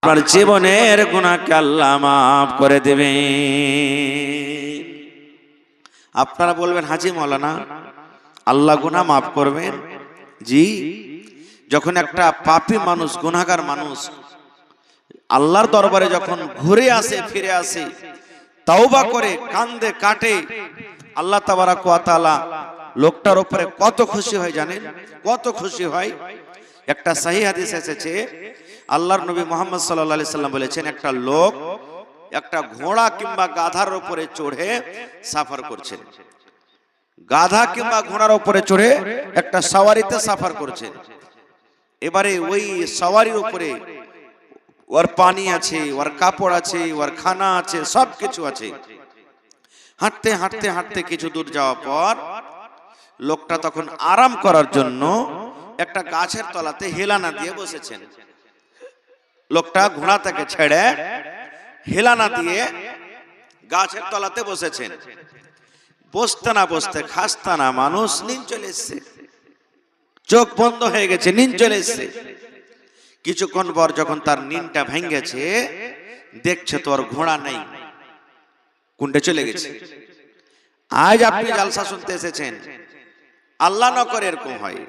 আপনার জীবনের গুনাহকে আল্লাহ মাফ করে দেবেন। আপনারা বলবেন, হাজি মাওলানা আল্লাহ গুনাহ মাফ করবেন? জি, যখন একটা পাপী মানুষ, গুনাহগার মানুষ আল্লাহর দরবারে যখন ঘুরে আসে, ফিরে আসে, তাওবা করে, কান্দে কাটে, আল্লাহ তাবারাক ওয়া তাআলা লোকটার উপরে কত খুশি হয় জানেন? কত খুশি হয়। একটা সহিহ হাদিস এসেছে, আল্লাহর নবী মুহাম্মদ সাল্লাল্লাহু আলাইহি সাল্লাম বলেছেন, একটা লোক একটা ঘোড়া কিংবা গাধার উপরে চড়ে সফর করছেন। গাধা কিংবা ঘোড়ার উপরে চড়ে একটা সওয়ারিতে সফর করছেন। এবারে ওই সওয়ারির উপরে ওর পানি আছে, ওর কাপড় আছে, ওর খানা আছে, সব কিছু আছে। হাঁটতে হাঁটতে হাঁটতে কিছু দূর যাওয়ার পর লোকটা তখন আরাম করার জন্য একটা গাছের তলাতে হেলানা দিয়ে বসেছেন। লোকটা ঘোড়া থেকে ছেড়ে হেলানা দিয়ে গাছের তলাতে বসেছেন। বসতে না বসতে খাস্তানা মানুষ নিন চলে এসছে, চোখ বন্ধ হয়ে গেছে, নিন চলে এসছে। কিছুক্ষণ পর যখন তার নিনটা ভেঙেছে, দেখছে তোর ঘোড়া নেই, কোনটা চলে গেছে। আজ আপনি জালসা শুনতে এসেছেন, আল্লাহ না করে এরকম হয়।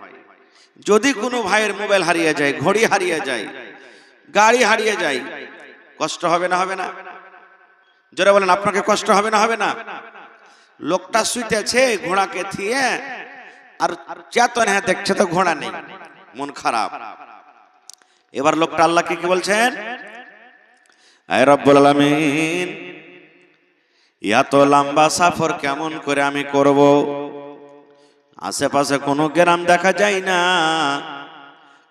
যদি কোনো ভাইয়ের মোবাইল হারিয়ে যায়, ঘড়ি হারিয়ে যায়, গাড়ি হারিয়ে যায়, কষ্ট হবে না? হবে না? জোরে বলেন, আপনাকে কষ্ট হবে না? হবে না? লোকটা শুইতেছে ঘোড়াকে থিয়ে, আর চেতন হ্যাঁ দেখছে তো ঘোড়া নেই, মন খারাপ। এবার লোকটা আল্লাহকে কি বলছেন? আয় রব্বুল আলামিন, এত লম্বা সফর কেমন করে আমি করব? আশেপাশে কোনো গ্রাম দেখা যায় না,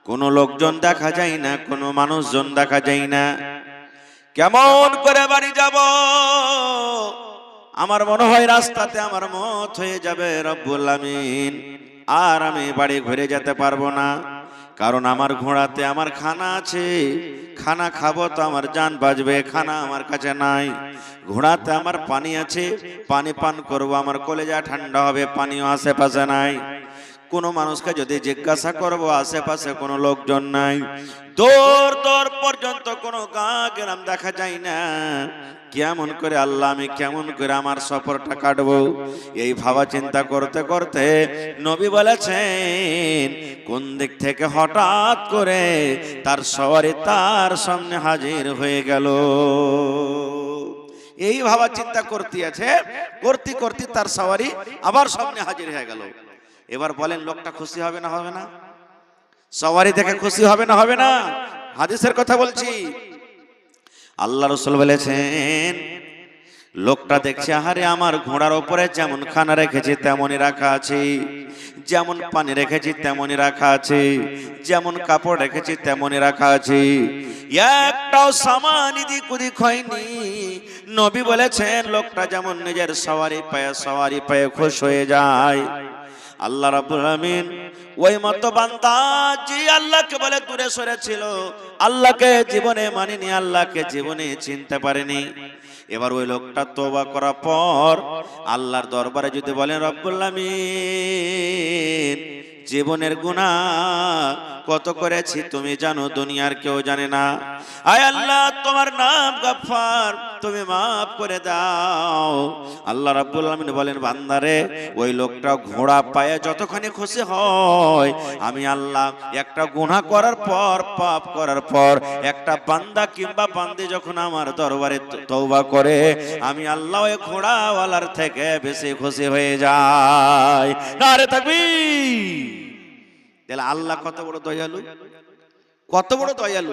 কোনো লোকজন দেখা যায় না, কোনো মানুষজন দেখা যায় না, কেমন করে বাড়ি যাব? আমার মনে হয় রাস্তাতে আমার মত হয়ে যাবে রব্বুল আমিন, আর আমি বাড়ি ঘুরে যেতে পারবো না। কারণ আমার ঘোড়াতে আমার খানা আছে, খানা খাবো তো আমার জান বাঁচবে, খানা আমার কাছে নাই। ঘোড়াতে আমার পানি আছে, পানি পান করবো, আমার কলেজা ঠান্ডা হবে, পানিও আশেপাশে নাই। কোনো মানুষকে যদি জিজ্ঞাসা করবো, আশেপাশে কোনো লোকজন নাই। দূর দূর পর্যন্ত কোনো গ্রাম দেখা যায় না। কেমন করে আল্লাহ, আমি কেমন করে আমার সফরটা কাটবো? এই ভাবা চিন্তা করতে করতে নবী বলেছেন, কোন দিক থেকে হঠাৎ করে তার সওয়ারি তার সামনে হাজির হয়ে গেল। এই ভাবা চিন্তা করতে আছে, করতে করতে তার সওয়ারি আবার সামনে হাজির হয়ে গেল। এবার বলেন, লোকটা খুশি হবে না? হবে না? সওয়ারি দেখে খুশি হবে না? হবে না? হাদিসের কথা বলছি। আল্লাহ রাসূল বলেছেন, লোকটা দেখছে, আরে আমার ঘোড়ার উপরে যেমন খানা রেখেছি তেমনই রাখা আছে, যেমন পানি রেখেছি তেমনই রাখা আছে, যেমন কাপড় রেখেছি তেমনই রাখা আছে, একটাও সামান এদিক ওদিক হয়নি। নবী বলেছেন, লোকটা যেমন নিজের সওয়ারি পায়ে খুশ হয়ে যায়, আল্লাহ রাব্বুল আমিন ওই মতো বান্দা যে আল্লাহকে বলে দূরে সরে ছিল, আল্লাহকে জীবনে মানেনি, আল্লাহকে জীবনে চিনতে পারেনি, এবার ওই লোকটা তওবা করার পর আল্লাহর দরবারে যদি বলেন, রব্বুল আমিন জীবনের গুনাহ কত করেছি তুমি জানো, দুনিয়ার কেউ জানে না। আয় আল্লাহ, তোমার নাম গফফার, তুমি মাফ করে দাও। আল্লাহ রাব্বুল আলামিন বলেন, বান্দারে ওই লোকটা ঘোড়া পায়ে যতখানি খুশি হয়, আমি আল্লাহ একটা গুনাহ করার পর, পাপ করার পর একটা বান্দা কিংবা বান্দি যখন আমার দরবারে তওবা করে, আমি আল্লাহ ওই ঘোড়াওয়ালার থেকে বেশি খুশি হয়ে যাই। নারে তাকবীর! তাহলে আল্লাহ কত বড় দয়ালু, কত বড় দয়ালু,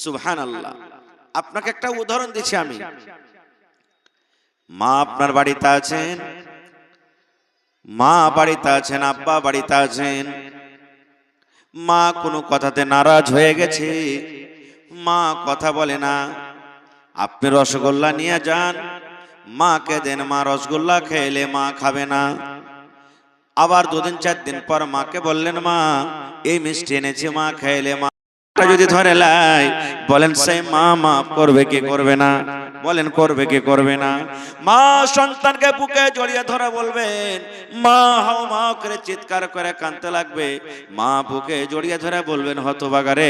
সুবহানাল্লাহ। আপনাকে একটা উদাহরণ দিচ্ছি আমি। মা আপনার বাড়িতে আছেন, মা বাড়িতে আছেন, আব্বা বাড়িতে আছেন, মা কোনো কথাতে নারাজ হয়ে গেছে, মা কথা বলে না, আপনি রসগোল্লা নিয়ে যান, মাকে দেন, মা রসগোল্লা খেলে মা খাবে না। আবার 2-4 দিন পর মাকে বললেন, মা এই মিষ্টি এনেছি, মা খাইলে মা যদি ধরে লাই, বলেন সেই মা মাফ করবে কি করবে না? বলেন করবে কি করবে না? মা সন্তানকে বুকে জড়িয়ে ধরে বলবেন, মা হাও মা করে চিৎকার করে কাঁদতে লাগবে। মা বুকে জড়িয়ে ধরে বলবেন, হতভাগারে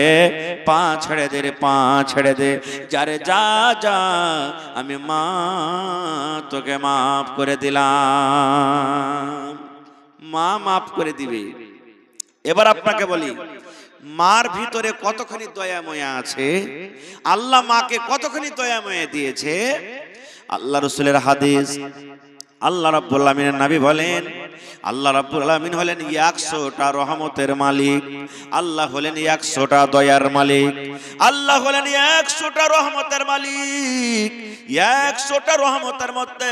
পা ছেড়ে দে রে, পা ছেড়ে দে, যারে যা যা, আমি মা তোকে মাফ করে দিলাম। মা মাফ করে দিবে। এবার আপনাকে বলি, মার ভিতরে কতখানি দয়াময়া আছে, আল্লাহ মাকে কতখানি দয়াময়া দিয়েছে। আল্লাহ রাসূলের হাদিস, আল্লাহ রাব্বুল আলামিনের নবী বলেন, আল্লাহ রাব্বুল আলামিন হলেন 100টা রহমতের মালিক, আল্লাহ হলেন 100টা দয়ার মালিক, আল্লাহ হলেন 100টা রহমতের মালিক। 100টা রহমতের মধ্যে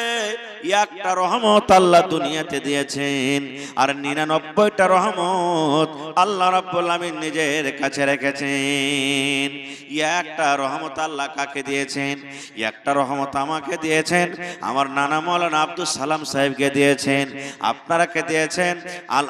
একটা রহমত আল্লাহ দুনিয়াতে দিয়েছেন, আর 99টা রহমত আল্লাহ রাব্বুল আলামিন নিজের কাছে রেখেছেন। একটা রহমত আল্লাহ কাকে দিয়েছেন? একটা রহমত আমাকে দিয়েছেন, আমার নানা মাওলানা আব্দুল সালাম সাহেবকে দিয়েছেন, আপনারাকে দিয়েছেন,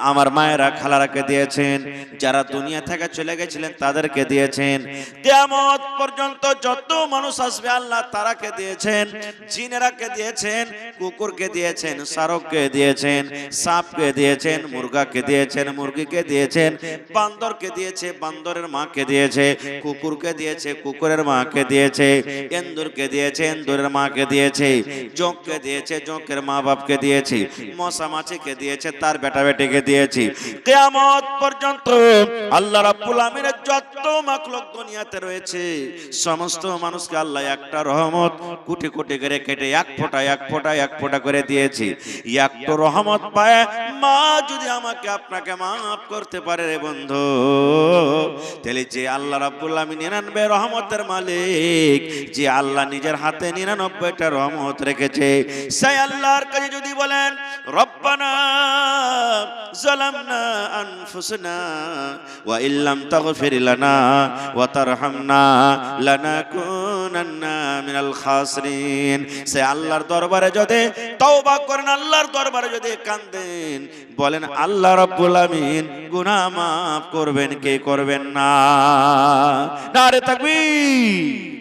আমার মায়েরা খালারাকে দিয়েছেন, যারা দুনিয়া থেকে চলে গেছিলেন তাদেরকে দিয়েছেন। কিয়ামত পর্যন্ত যত মানুষ আসবে আল্লাহ তারাকে দিয়েছেন, জিনেরাকে দিয়েছেন, কুকুরকে দিয়েছেন, শারককে দিয়েছেন, সাপকে দিয়েছেন, মুরগাকে দিয়েছেন, মুরগিকে দিয়েছেন, বান্দরকে দিয়েছে, বান্দরের মাকে দিয়েছে, কুকুরকে দিয়েছে, কুকুরের মাকে দিয়েছে, এন্দুরকে দিয়েছে, এন্দুরের মাকে দিয়েছে, জোঁককে দিয়েছে, জোঁকের মা বাপকে দিয়েছে, মশা মাছিকে দিয়েছে, তার বেটা বেটিকে দিয়েছি। কিয়ামত পর্যন্ত আল্লাহ রাব্বুল আমিনের যত মাখলুক দুনিয়াতে রয়েছে সমস্ত মানুষকে আল্লাহ একটা রহমত কোটি কোটি করে কেটে এক ফোঁটা এক ফোঁটা এক ফোঁটা করে দিয়েছি। একটা রহমত পায় মা যদি আমাকে আপনাকে মাফ করতে পারে রে বন্ধু, তাহলে যে আল্লাহ রাব্বুল আমিন 99 রহমতের মালিক, যে আল্লাহ নিজের হাতে 99টা রহমত রেখেছে, সেই আল্লাহর কাছে যদি বলেন রব্বানা যালামনা আনফুসানা ওয়া ইল্লাম তাগফির লানা ওয়া তারহামনা লানাকুনান্না মিনাল খাসিরিন, সে আল্লাহর দরবারে যদি তওবা করেন, আল্লাহর দরবারে যদি কাঁদেন, বলেন আল্লাহ রাব্বুল আমিন গুনাহ মাফ করবেন, কে করবেন না? নারে তাকবীর!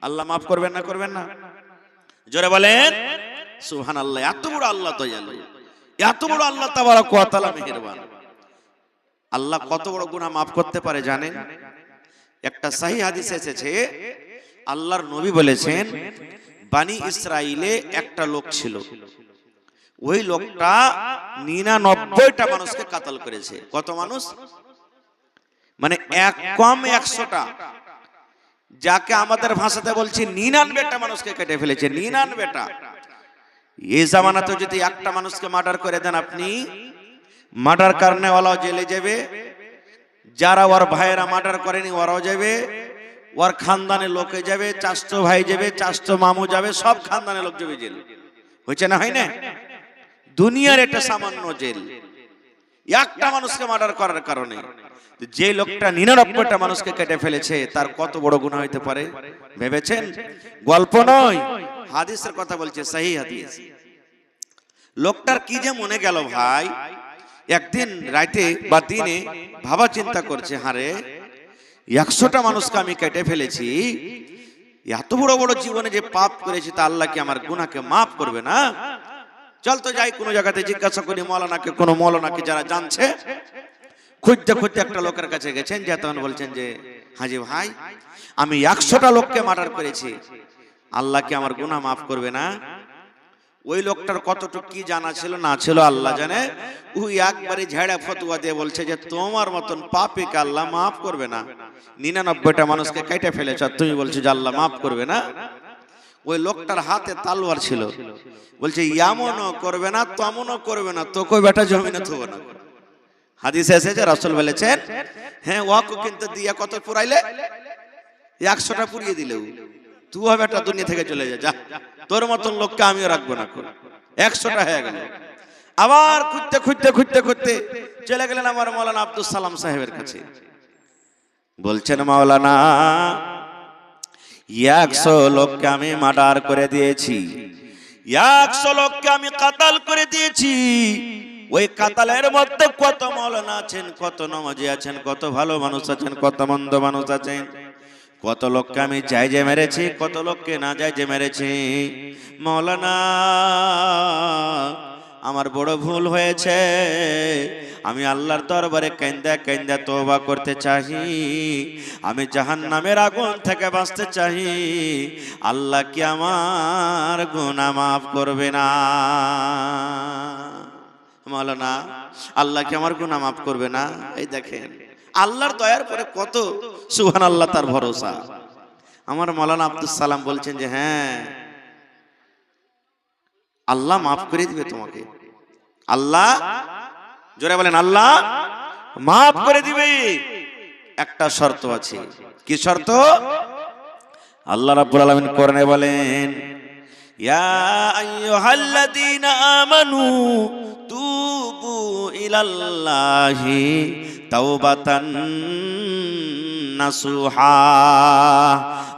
আল্লাহ মাফ করবেন না, করবেন না? জোরে বলেন সুবহানাল্লাহ। এত বড় আল্লাহ দয়ালু, এত বড় আল্লাহ তাবারাক ওয়া তাআলা মেহেরবান। আল্লাহ কত বড় গুনাহ মাফ করতে পারে জানেন? একটা সহিহ হাদিস এসেছে, আল্লাহর নবী বলেছেন, বানি ইসরাইলে একটা লোক ছিল, ওই লোকটা 99টা মানুষকে কাতল করেছে। কত মানুষ? মানে এক কম 100টা, যাকে আমাদের ভাষাতে বলছি 99টা মানুষকে কেটে ফেলেছে। 99টা। এই জামানাতে যদি একটা মানুষকে মার্ডার করে দেন আপনি, মার্ডার করনেওয়ালাও জেলে যাবে, যারা ওর ভাইয়েরা মার্ডার করেনি ওরাও যাবে, ওর খানদানের লোকে যাবে, চাচতো ভাই যাবে, চাচতো মামু যাবে, সব খানদানের লোক যাবে জেল। হয়েছে না, হয় না? দুনিয়ার একটা সামান্য জেল, একটা মানুষকে মার্ডার করার কারণে। যে লোকটা 99টা মানুষকে কেটে ফেলেছে তার কত বড় গুনাহ হইতে পারে ভেবেছেন? গল্প নয়, হাদিসের কথা বলছে, সহিহ হাদিস। লোকটার কি যে মনে গেল ভাই, একদিন রাতে বা দিনে ভাবা চিন্তা করছে, হারে 100টা মানুষকে আমি কেটে ফেলেছি, এত বড় বড় জীবনে যে পাপ করেছি, তা আল্লাহ কি আমার গুনাহকে মাফ করবে না? চল তো যাই কোনো জায়গাতে জিজ্ঞাসা করি মৌলানাকে, কোন মৌলানাকে যারা জানছে। খুঁজতে খুঁজতে একটা লোকের কাছে গেছেন, যে তখন বলছেন যে হাজি ভাই, আমি 100টা লোককে মার্ডার করেছি, আল্লাহ কি আমার গুনাহ মাফ করবে না? ওই লোকটার কতটুকু কি জানা ছিল না ছিল আল্লাহ জানে। ওই একবারে ঝেড়ে ফতোয়া দিয়ে বলছে যে তোমার মতন পাপীকে আল্লাহ মাফ করবে না। 99টা মানুষকে কেটে ফেলেছ, তুমি বলছো যে আল্লাহ মাফ করবে না? ওই লোকটার হাতে তলোয়ার ছিল, বলছে এমনও করবে না, তেমনও করবে না, তোকে বেটা জমিনে থব না। হাদিসে এসেছে, রাসূল বলেছেন, হ্যাঁ ওয়াকে কিন্তু দিয়া কত পুরাইলে? 100টা পুড়িয়ে দিলেও তুই বেটা দুনিয়া থেকে চলে যা, তোর মতন লোককে আমিও রাখবো না। 100টা হয়ে গেল। আবার খুঁজতে খুঁজতে খুঁজতে খুঁজতে চলে গেলেন আমার মাওলানা আব্দুল সালাম সাহেবের কাছে। বলছেন, মাওলানা 100 লোককে আমি মার্ডার করে দিয়েছি, 100 লোককে আমি কাতাল করে দিয়েছি। ওই কাতালের মধ্যে কত মাওলানা আছেন, কত নামাজি আছেন, কত ভালো মানুষ আছেন, কত মন্দ মানুষ আছেন, কত লোককে আমি যাই যে মেরেছি, কত লোককে না যাই যে মেরেছি। মৌলানা আমার বড় ভুল হয়েছে, আমি আল্লাহর দরবারে কান্দা কান্দা তওবা করতে চাই, আমি জাহান্নামের আগুন থেকে বাঁচতে চাই। আল্লাহ কি আমার গুনাহ মাফ করবে না? মৌলানা আল্লাহ কি আমার গুনাহ মাফ করবে না? এই দেখেন আল্লাহর দয়ার পরে কত সুবহানাল্লাহ তার ভরসা। আমার মৌলানা আব্দুল সালাম বলছেন যে হ্যাঁ আল্লাহ মাফ করে দিবে তোমাকে। আল্লাহ, জোরে বলেন, আল্লাহ মাফ করে দিবে। একটা শর্ত আছে। কি শর্ত? আল্লাহ রাব্বুল আলামিন কোরআনে বলেন, ইয়া আইয়ুহাল্লাযীনা আমানু তুবু ইলাল্লাহি তাওবাতান নাসুহা।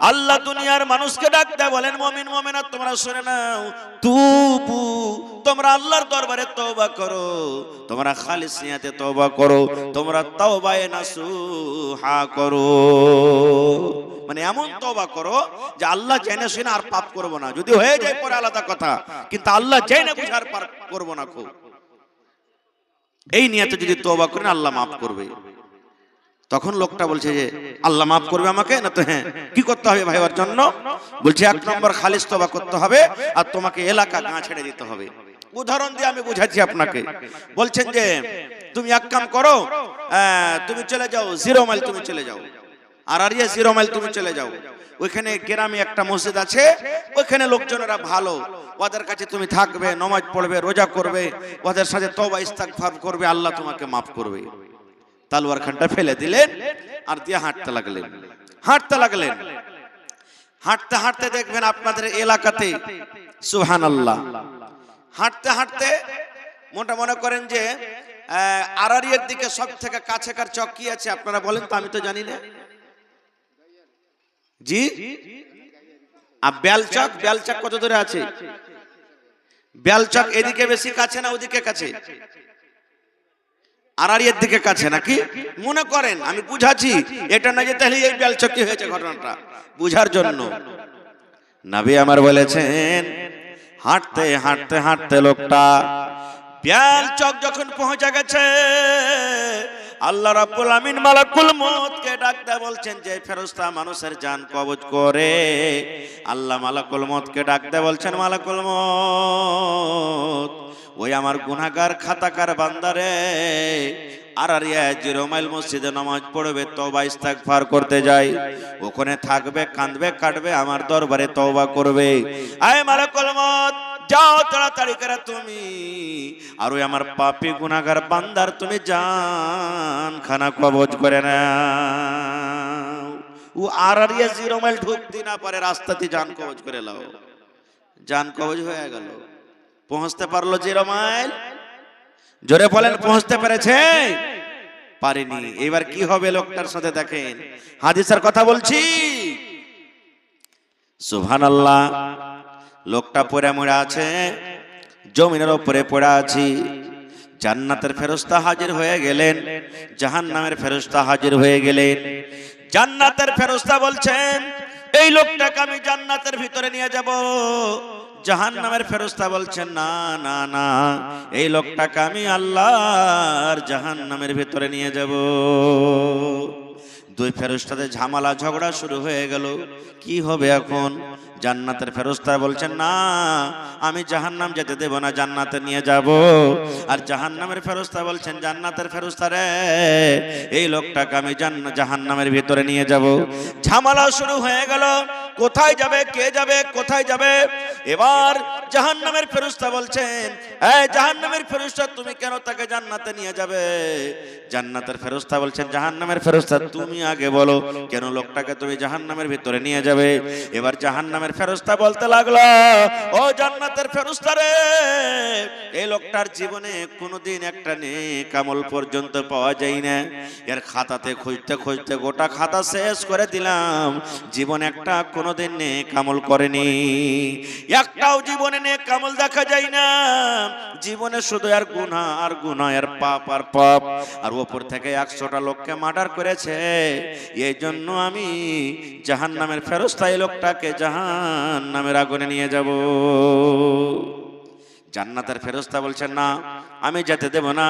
আল্লাহ দুনিয়ার মানুষকে ডাকতে বলেন, মুমিন মুমিনাত তোমরা শুনে নাও, তুবু তোমরা আল্লাহর দরবারে তওবা করো, তোমরা খালিস নিয়াতে তওবা করো, তোমরা তাওবায়ে নাসুহা করো। মানে এমন তওবা করো যে আল্লাহ জেনে শুনে আর পাপ করব না। যদি হয়ে যায় পরে আলাদা কথা, কিন্তু আল্লাহ জেনে বুঝে আর পাপ করব না। খুব এই নিয়তে যদি তওবা করেন আল্লাহ মাফ করবে। তখন লোকটা বলছে যে আল্লাহ মাফ করবে আমাকে না? তো হ্যাঁ, কি করতে হবে ভাই ওর জন্য? বলছে এক নম্বর খালিস তওবা করতে হবে, আর তোমাকে এলাকা গাঁ ছেড়ে দিতে হবে। উদাহরণ দিয়ে আমি বুঝাচ্ছি আপনাকে। বলছেন যে তুমি এক কাম করো, তুমি চলে যাও 0 মাইল, তুমি চলে যাও আরারিয়া 0 মাইল, তুমি চলে যাও। ওইখানে গ্রামে একটা মসজিদ আছে, ওইখানে লোকজনেরা ভালো, ওদের কাছে তুমি থাকবে, নামাজ পড়বে, রোজা করবে, ওদের সাথে তওবা ইস্তিগফার করবে, আল্লাহ তোমাকে মাফ করবে। তালোয়ার খানটা ফেলে দিলেন আর দিয়ে হাঁটতে লাগলেন। হাঁটতে হাঁটতে দেখবেন আপনাদের এলাকাতে সুবহানাল্লাহ, হাঁটতে হাঁটতে মোটা মনে করেন যে আরারিয়ার দিকে সব থেকে কাছেকার চক কি আছে আপনারা বলেন তো? আমি তো জানি না জি। আর বেলচক কত দূরে আছে? বেলচক এদিকে বেশি কাছে না ওদিকে কাছে? আরারিয়ার দিকে কাছে নাকি? মনে করেন আমি বুঝাচ্ছি, এটা না যে তাহলে এই বেলচক কি হয়েছে ঘটনাটা বুঝার জন্য। নবী আমার বলেছেন হাঁটতে হাঁটতে হাঁটতে লোকটা বেলচক যখন পৌঁছে গেছে, আল্লাহ রাব্বুল আমিন মালাকুল মউতকে ডাকতে বলছেন যে ফেরেশতা মানুষের জান কবজ করে। আল্লাহ মালাকুল মউতকে ডাকতে বলছেন, মালাকুল মউত ওই আমার গুনাহগার খাতাকার বান্দারে আরারিয়া 0 মাইল মসজিদে নামাজ পড়বে, তওবা ইস্তিগফার করতে যায়, ওখানে থাকবে, কাঁদবে, কাটবে, আমার দরবারে তওবা করবে। আয় মালাকুল মউত যাও তাড়াতাড়ি করে তুমি আর ওই আমার পাপী গুনাহগার বান্দার তুমি জান খানা কবজ করে নাও। ও আরারিয়া 0 মাইল ঢুকতে না পারে, রাস্তাতে জান কবজ করে লাও। জান কবজ হয়ে গেল। পৌঁছতে পারলো 0 মাইল? জোরে বলেন, পৌঁছতে পেরেছে? পারেনি। এবার কি হবে লোকটার সাথে দেখেন, হাদিসের কথা বলছি। সুবহানাল্লাহ, লোকটা পড়ে মরে আছে, জমিনের উপরে পড়ে আছি। জান্নাতের ফেরেশতা হাজির হয়ে গেলেন, জাহান্নামের ফেরেশতা হাজির হয়ে গেলেন। জান্নাতের ফেরেশতা বলছেন এই লোকটাকে আমি জান্নাতের ভিতরে নিয়ে যাব। জাহান্নামের ফেরেশতা বলছেন না না না, এই লোকটাকে আমি আল্লাহর জাহান্নামের ভিতরে নিয়ে যাব। দুই ফেরেশতাদের ঝামেলা ঝগড়া শুরু হয়ে গেল। কি হবে এখন? জান্নাতের ফেরেশতা বলছেন না, আমি জাহান্নাম যেতে দেব না, জান্নাতে নিয়ে যাব। আর জাহান্নামের ফেরেশতা বলছেন জান্নাতের ফেরেশতা রে, এই লোকটাকে আমি জাহান্নামের ভিতরে নিয়ে যাব। ঝামেলা শুরু হয়ে গেল, কোথায় যাবে, কে যাবে, কোথায় যাবে? এবার জাহান্নামের ফেরেশতা বলছেন এই জাহান্নামের ফেরেশতা তুমি কেন তাকে জান্নাতে নিয়ে যাবে? জান্নাতের ফেরেশতা বলছেন জাহান্নামের ফেরেশতা তুমি আগে বলো কেন লোকটাকে তুমি জাহান্নামের ভিতরে নিয়ে যাবে? এবার জাহান্নামের ফেরেশতা বলতে লাগলো ও জান্নাতের ফেরেশতা রে, এই লোকটার জীবনে কোনোদিন একটা নেক আমল পর্যন্ত পাওয়া যায় না। এর খাতাতে খুঁজতে খুঁজতে গোটা খাতা শেষ করে দিলাম, জীবনে একটা কোনোদিন নেক আমল করেনি, একটাও জীবনে নেক আমল দেখা যায় না। জীবনে শুধু আর গুনাহ আর গুনাহ আর পাপ আর পাপ, আর ওপর থেকে 100টা লোককে মার্ডার করেছে। এই জন্য আমি জাহান্নামের ফেরেশতা এই লোকটাকে জাহান্নামের আগুনে নিয়ে যাব। জান্নাতের ফেরেশতা বলছেন না, আমি যেতে দেব না,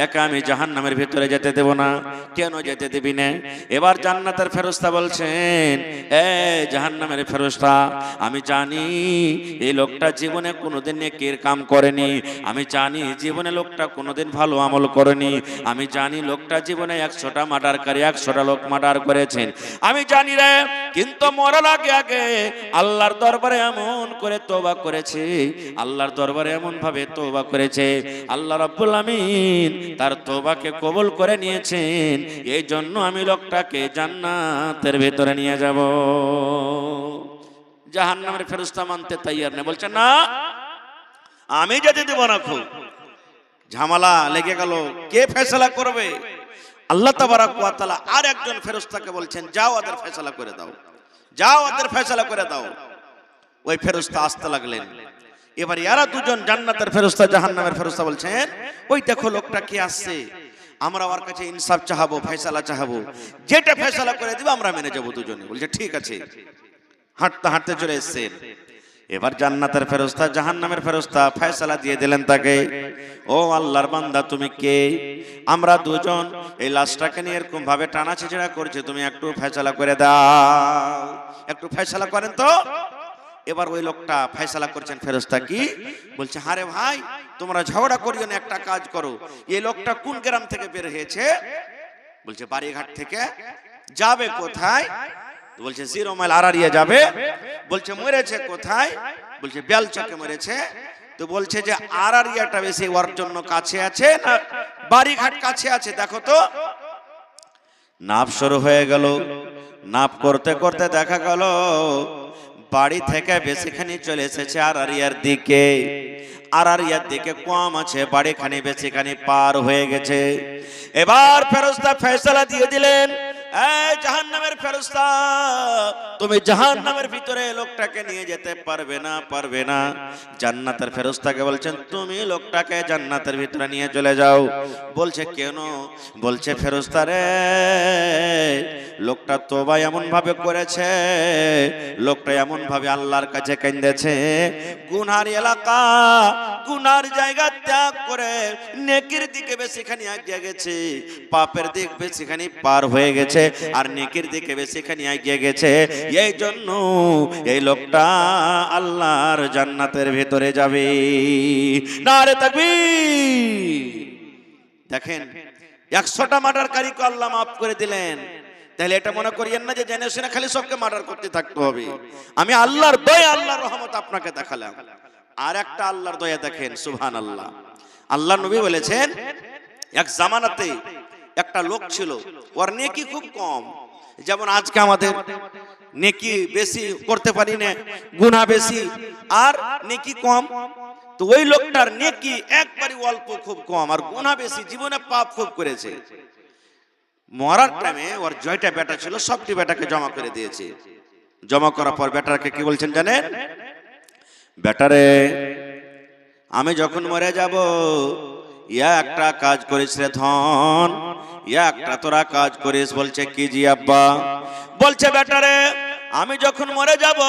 একা আমি জাহান্নামের ভিতরে যেতে দেব না। কেন যেতে দিবি না? এবার জান্নাতের ফেরেশতা বলছেন, এ জাহান্নামের ফেরেশতা, আমি জানি এই লোকটা জীবনে কোনোদিন নেকির কাম করেনি, আমি জানি জীবনে লোকটা কোনোদিন ভালো আমল করেনি, আমি জানি লোকটা জীবনে 100টা মার্ডারকারী 100টা লোক মার্ডার করেছেন, আমি জানি রে। কিন্তু মরার আগে আগে আল্লাহর দরবারে এমন করে তওবা করেছে, আল্লাহর দরবারে এমন ভাবে তওবা করেছে, আল্লাহ রাব্বুল আমিন তার তওবাকে কবুল করে নিয়েছেন। এই জন্য আমি লোকটাকে জান্নাতের ভেতরে নিয়ে যাব। জাহান্নামের ফেরেশতা মানতে তৈয়ার নেই, বলছেন না আমি যেতে দেব না। খুব ঝামেলা লেগে গেল, কে ফয়সালা করবে? আল্লাহ তাবারক ওয়া তাআলা আর একজন ফেরেশতাকে বলছেন, যাও ওদের ফয়সালা করে দাও, যাও ওদের ফয়সালা করে দাও। ওই ফেরেশতা আসতে লাগলেন। এবার এরা দুজন জান্নাতের ফেরেশতা জাহান্নামের ফেরেশতা বলছেন, ওই দেখো লোকটা কি আসছে, আমরা ওর কাছে ইনসাফ চাহাবো, ফয়সালা চাহাবো, যেটা ফয়সালা করে দিবে আমরা মেনে যাবো দুজনে। বলছে ঠিক আছে। হাঁটতে হাঁটতে চলে এসেছেন। এবার জান্নাতের ফেরেশতা জাহান্নামের ফেরেশতা ফয়সালা দিয়ে দিলেন তাকে, ও আল্লাহর বান্দা তুমি কে? আমরা দুজন এই লাশটাকে নিয়ে এরকম ভাবে টানা ছেঁচড়া করছে, তুমি একটু ফয়সালা করে দাও, একটু ফয়সালা করেন তো। এবার ওই লোকটা ফয়সালা করছেন। ফেরেশতা কি বলছে, আরে ভাই তোমরা ঝগড়া করিও না, একটা কাজ করো, এই লোকটা কোন গ্রাম থেকে বের হয়েছে? বলছে বাড়িঘাট থেকে। যাবে কোথায়? বলছে 0 মাইল আরারিয়া যাবে। বলছে মরেছে কোথায়? বলছে বেলচকে মরেছে। তো বলছে যে আরারিয়াটা বেশি ওর জন্য কাছে আছে না বাড়িঘাট কাছে আছে, দেখো তো। নাপ শুরু হয়ে গেল, নাপ করতে করতে দেখা গেল বাড়ি থেকে বেশিখানি চলে এসেছে আরারিয়ার দিকে, আরারিয়ার দিকে কম আছে, বাড়িখানি বেশিখানি পার হয়ে গেছে। এবার ফেরেশতা ফয়সালা দিয়ে দিলেন, এই জাহান্নামের ফেরেশতা তুমি জাহান্নামের ভিতরে লোকটাকে নিয়ে যেতে পারবে না, পারবে না। জান্নাতের ফেরেশতাকে বলছেন, তুমি লোকটাকে জান্নাতের ভিতরে নিয়ে চলে যাও। বলছে কেন? বলছে ফেরেশতা রে, লোকটা তওবা এমন ভাবে করেছে, লোকটা এমন ভাবে আল্লাহর কাছে কাঁদেছে, গুনার এলাকা গুনার জায়গা ত্যাগ করে নেকির দিকে বেশিখানি এগিয়ে গেছে, পাপের দিক বেশিখানি পার হয়ে গেছে, আর নেকির দিকে বেশিখানি এগিয়ে গেছে। এই জন্য এই লোকটা আল্লাহর জান্নাতের ভেতরে যাবে। নারে তাকবীর! দেখেন 100টা মার্ডারকারীকে আল্লাহ মাফ করে দিলেন। তাহলে এটা মনে করিয়েন না যে জেনে শুনে খালি সবকে মার্ডার করতে থাকতে হবে। আমি আল্লাহর দয়া আল্লাহর রহমত আপনাকে দেখালাম। আর একটা আল্লাহর দয়া দেখেন, সুবহানাল্লাহ। আল্লাহ নবী বলেছেন, এক জামানাতে একটা লোক ছিল, ওর নেকি খুব কম। যেমন আজকে আমাদের নেকি বেশি করতে পারি না, গুনাহ বেশি আর নেকি কম। তো ওই লোকটার নেকি একবারই অল্প, খুব কম, আর গুনাহ বেশি, জীবনে পাপ খুব করেছে। মরার টাইমে ওর জয়টা বেটা ছিল, সবটি বেটাকে জমা করে দিয়েছে। জমা করার পর বেটাকে কি বলছেন জানেন? বেটারে আমি যখন মরে যাব, ইয়া একটা কাজ করিস রে ধন, ইয়া একটা তোরা কাজ করিস। বলছে কি জি আব্বা? বলছে বেটারে আমি যখন মরে যাব,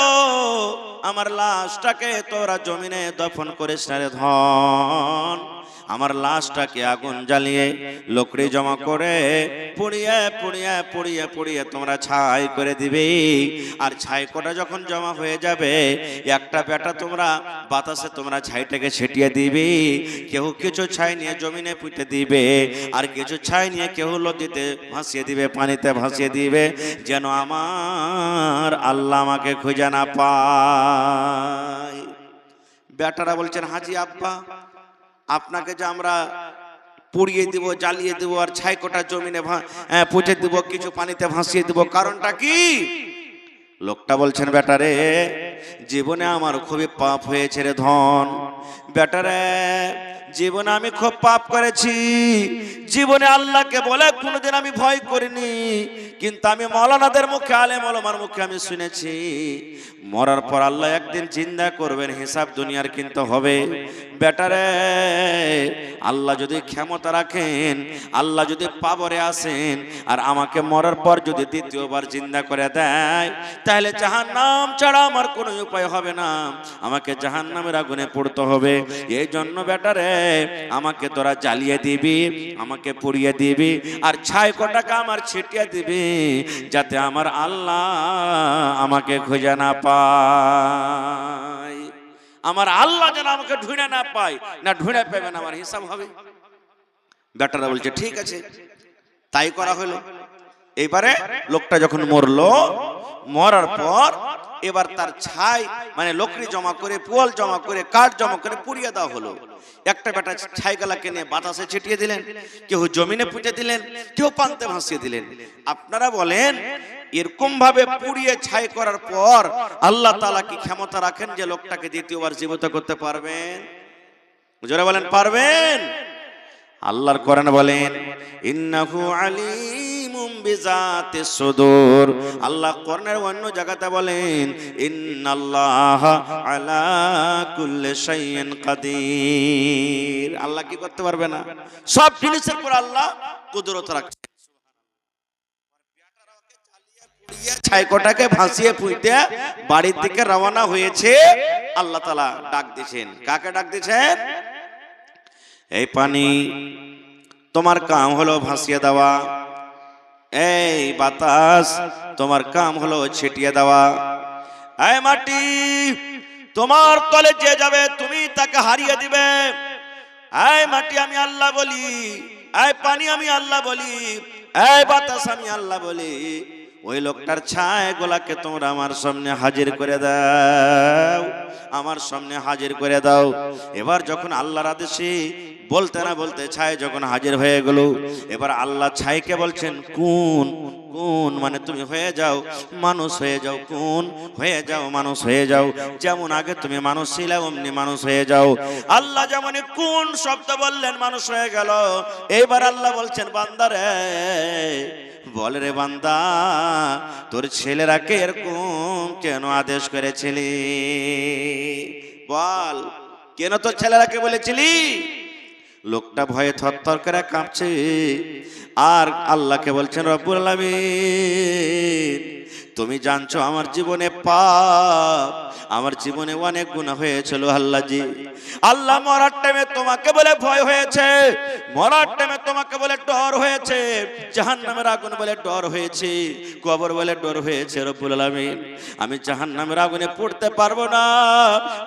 আমার লাশটাকে তোরা জমিনে দফন করিস না রে ধন, আমার লাশটাকে আগুন জ্বালিয়ে লকড়ি জমা করে পুড়িয়ে পুড়িয়ে পুড়িয়ে পুড়িয়ে তোমরা ছাই করে দিবে। আর ছাই কটা যখন জমা হয়ে যাবে, একটা বেটা তোমরা বাতাসে তোমরা ছাইটাকে ছিটিয়ে দিবে। কেউ কিছু ছাই নিয়ে জমিনে পুঁতে দিবে, আর কিছু ছাই নিয়ে কেউ নদীতে ভাসিয়ে দিবে, পানিতে ভাসিয়ে দিবে, যেন আমার আল্লাহ আমাকে খুঁজে না পায়। বেটারা বলছেন, হাজি আব্বা আপনাকে যে আমরা পুড়িয়ে দিব, জ্বালিয়ে দিব, আর ছাই কোটা জমিনে পুঁতে দিব, কিছু পানিতে ভাসিয়ে দিব, কারণটা কি? লোকটা বলছেন, বেটারে জীবনে আমার খুবই পাপ হয়েছে রে ধন। বেটারে জীবনে আমি খুব পাপ করেছি, জীবনে আল্লাহকে বলে কোনোদিন আমি ভয় করিনি, কিন্তু আমি মাওলানাদের মুখে, আলেম ওলামার মুখে আমি শুনেছি মরার পর আল্লাহ একদিন জিন্দা করবেন, হিসাব দুনিয়ার কিন্তু হবে। বেটারে, আল্লাহ যদি ক্ষমতা রাখেন, আল্লাহ যদি পাবরে আসেন আর আমাকে মরার পর যদি দ্বিতীয়বার জিন্দা করে দেয়, তাহলে জাহান্নাম ছাড়া আমার কোনো উপায় হবে না, আমাকে জাহান্নামের আগুনে পড়তে হবে। এই জন্য বেটারে, আমাকে তোরা জ্বালিয়ে দিবি, আমাকে পুড়িয়ে দিবি, আর 6 টাকা আমার ছিটিয়ে দিবি, যাতে আমার আল্লাহ আমাকে খুঁজে না পায়, আমার আল্লাহ যেন আমাকে ঢুঁড়ে না পায়, না ঢুঁড়ে পাবে না, আমার হিসাব হবে। বেটারা বলছে ঠিক আছে, তাই করা হলো। এইবারে লোকটা যখন মরলো, মরার পর এবার তার ছাই মানে লকড়ি জমা করে, পোয়াল জমা করে, কাঠ জমা করে পুড়িয়ে দেওয়া হলো। একটা বেটা ছাইগুলাকে নিয়ে বাতাসে ছিটিয়ে দিলেন, কেউ জমিনে পুঁতে দিলেন, কেউ পান্তে ভাসিয়ে দিলেন। আপনারা বলেন, এরকম ভাবে পুড়িয়ে ছাই করার পর আল্লাহ তাআলা কি ক্ষমতা রাখেন যে লোকটাকে দ্বিতীয়বার জীবিত করতে পারবেন? জোরে বলেন, পারবেন? আল্লাহর কোরআন বলেন, ইন্নাহু আলিমুম বিজাতিস সুদূর। আল্লাহ কোরআনের অন্য জায়গাতে বলেন, ইন্নাল্লাহা আলা কুল্লি শাইইন কাদির। আল্লাহ কি করতে পারবে না? সব জিনিসের উপর আল্লাহ কুদরত রাখছে। ছাইকোটাকে ভাসিয়ে পুইতে বাড়ির দিকে রওনা হয়েছে, আল্লাহ তাআলা ডাক দিয়েছেন। কাকে ডাক দিয়েছেন? এই পানি, তোমার কাম হলো ভাসিয়ে দেওয়া, এই বাতাস, তোমার কাম হলো ছিটিয়ে দেওয়া, এই মাটি, তোমার তলে যে যাবে তুমি তাকে হারিয়ে দিবে। এই মাটি আমি আল্লাহ বলি, এই পানি আমি আল্লাহ বলি, এই বাতাস আমি আল্লাহ বলি। ওই লোকটার ছায় গোলাকে তোমরা আমার সামনে হাজির করে দাও, আমার সামনে হাজির করে দাও। এবার যখন আল্লাহর আদেশে বলতে না বলতে ছাই যখন হাজির হয়ে গেল, এবার আল্লাহ ছাইকে বলছেন, কোন কোন মানে তুমি হয়ে যাও, মানুষ হয়ে যাও, কোন হয়ে যাও, মানুষ হয়ে যাও, যেমন আগে তুমি মানুষ ছিলে অমনি মানুষ হয়ে যাও। আল্লাহ যেমন কোন শব্দ বললেন, মানুষ হয়ে গেল। এইবার আল্লাহ বলছেন, বান্দারে বল রে বান্দা, তোর ছেলেরাকে এরকম কেন আদেশ করেছিলি? বল, কেন তোর ছেলেরাকে বলেছিলি? লোকটা ভয়ে থরথর করে কাঁপছে, আর আল্লাহকে বলছেন, রব্বুল আলামিন, তুমি জানছো আমার জীবনে পাপ, আমার জীবনে অনেক গুনাহ হয়েছিল আল্লাহজি। আল্লাহ মরার টাইমে তোমাকে বলে ভয় হয়েছে, মরার টাইমে তোমাকে বলে ডর হয়েছে, জাহান্নামের আগুন বলে ডর হয়েছে, কবর বলে ডর হয়েছে। রব্বুল আলামিন, আমি জাহান্নামের আগুনে পড়তে পারবো না,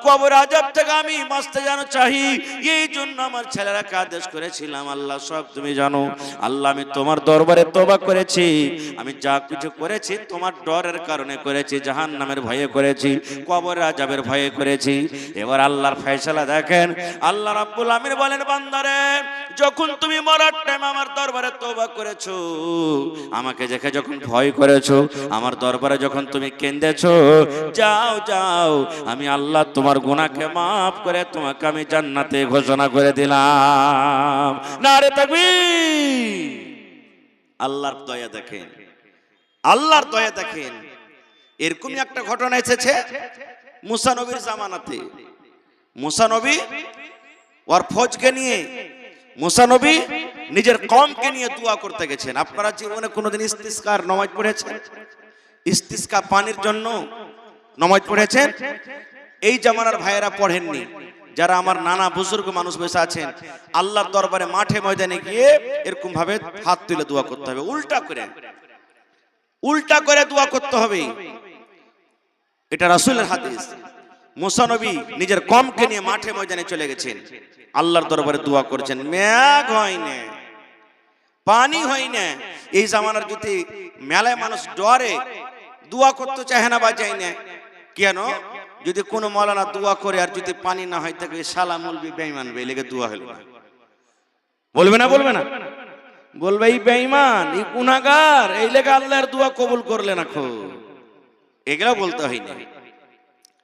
কবর আযাব থেকে আমি বাঁচতে যেন চাই, এই জন্য আমার ছেলেরাকে আদেশ করেছিলাম। আল্লাহ সব তুমি জানো। আল্লাহ, আমি তোমার দরবারে তওবা করেছি, আমি যা কিছু করেছি তোমার ডরের কারণে করেছি, জাহান্নামের ভয়ে করেছি, কবরের আযাবের ভয়ে করেছি। এবার আল্লাহর ফয়সালা দেখেন, আল্লাহ রাব্বুল আমিন বলেন, বান্দারে যখন তুমি মরার টাইম আমার দরবারে তওবা করেছো, আমাকে দেখে যখন ভয় করেছো, আমার দরবারে যখন তুমি কেঁদেছো, যাও যাও, আমি আল্লাহ তোমার গুনাহকে maaf করে তোমাকে আমি জান্নাতে ঘোষণা করে দিলাম। নারে তাকবীর! আল্লাহর দয়া দেখেন, আল্লাহর দয়া দেখেন। এরকমই একটা ঘটনা এসেছে মুসা নবীর জামানাতে। মুসা নবী ওর ফৌজকে নিয়ে, মুসা নবী নিজের কওমকে নিয়ে দোয়া করতে গেছেন। আপনারা জীবনে কোনোদিন ইস্তিসকার নামাজ পড়েছেন? ইস্তিসকা পানির জন্য নামাজ পড়েছেন? এই জামানার ভাইয়েরা পড়েননি, যারা আমার নানা বুজুর্গ মানুষ বসে আছেন, আল্লাহর দরবারে মাঠে ময়দানে গিয়ে এরকম ভাবে হাত তুলে দোয়া করতে হবে, উল্টা করে, উল্টা করে দোয়া করতে হবে। এটা রাসূলের হাদিস। মুসা নবী নিজের কওমকে নিয়ে মাঠে ময়দানে চলে গেছেন, আল্লাহর দরবারে দোয়া করছেন। মেঘ হয় না, পানি হয় না। এই জামানার যদি মেলায় মানুষ ডরে দোয়া করতে চায় না বা যায় না, কেন? যদি কোনো মাওলানা দোয়া করে আর যদি পানি না হয়, তাকে শালা মৌলবি বেঈমান বে লেগে দোয়া হলো না, বলবে না? বলবে না? বলবে এই বেঈমান, এই গুনাহগার, এই লেগে আল্লাহর দোয়া কবুল করলে না। খো এগুলা বলতে হয় না,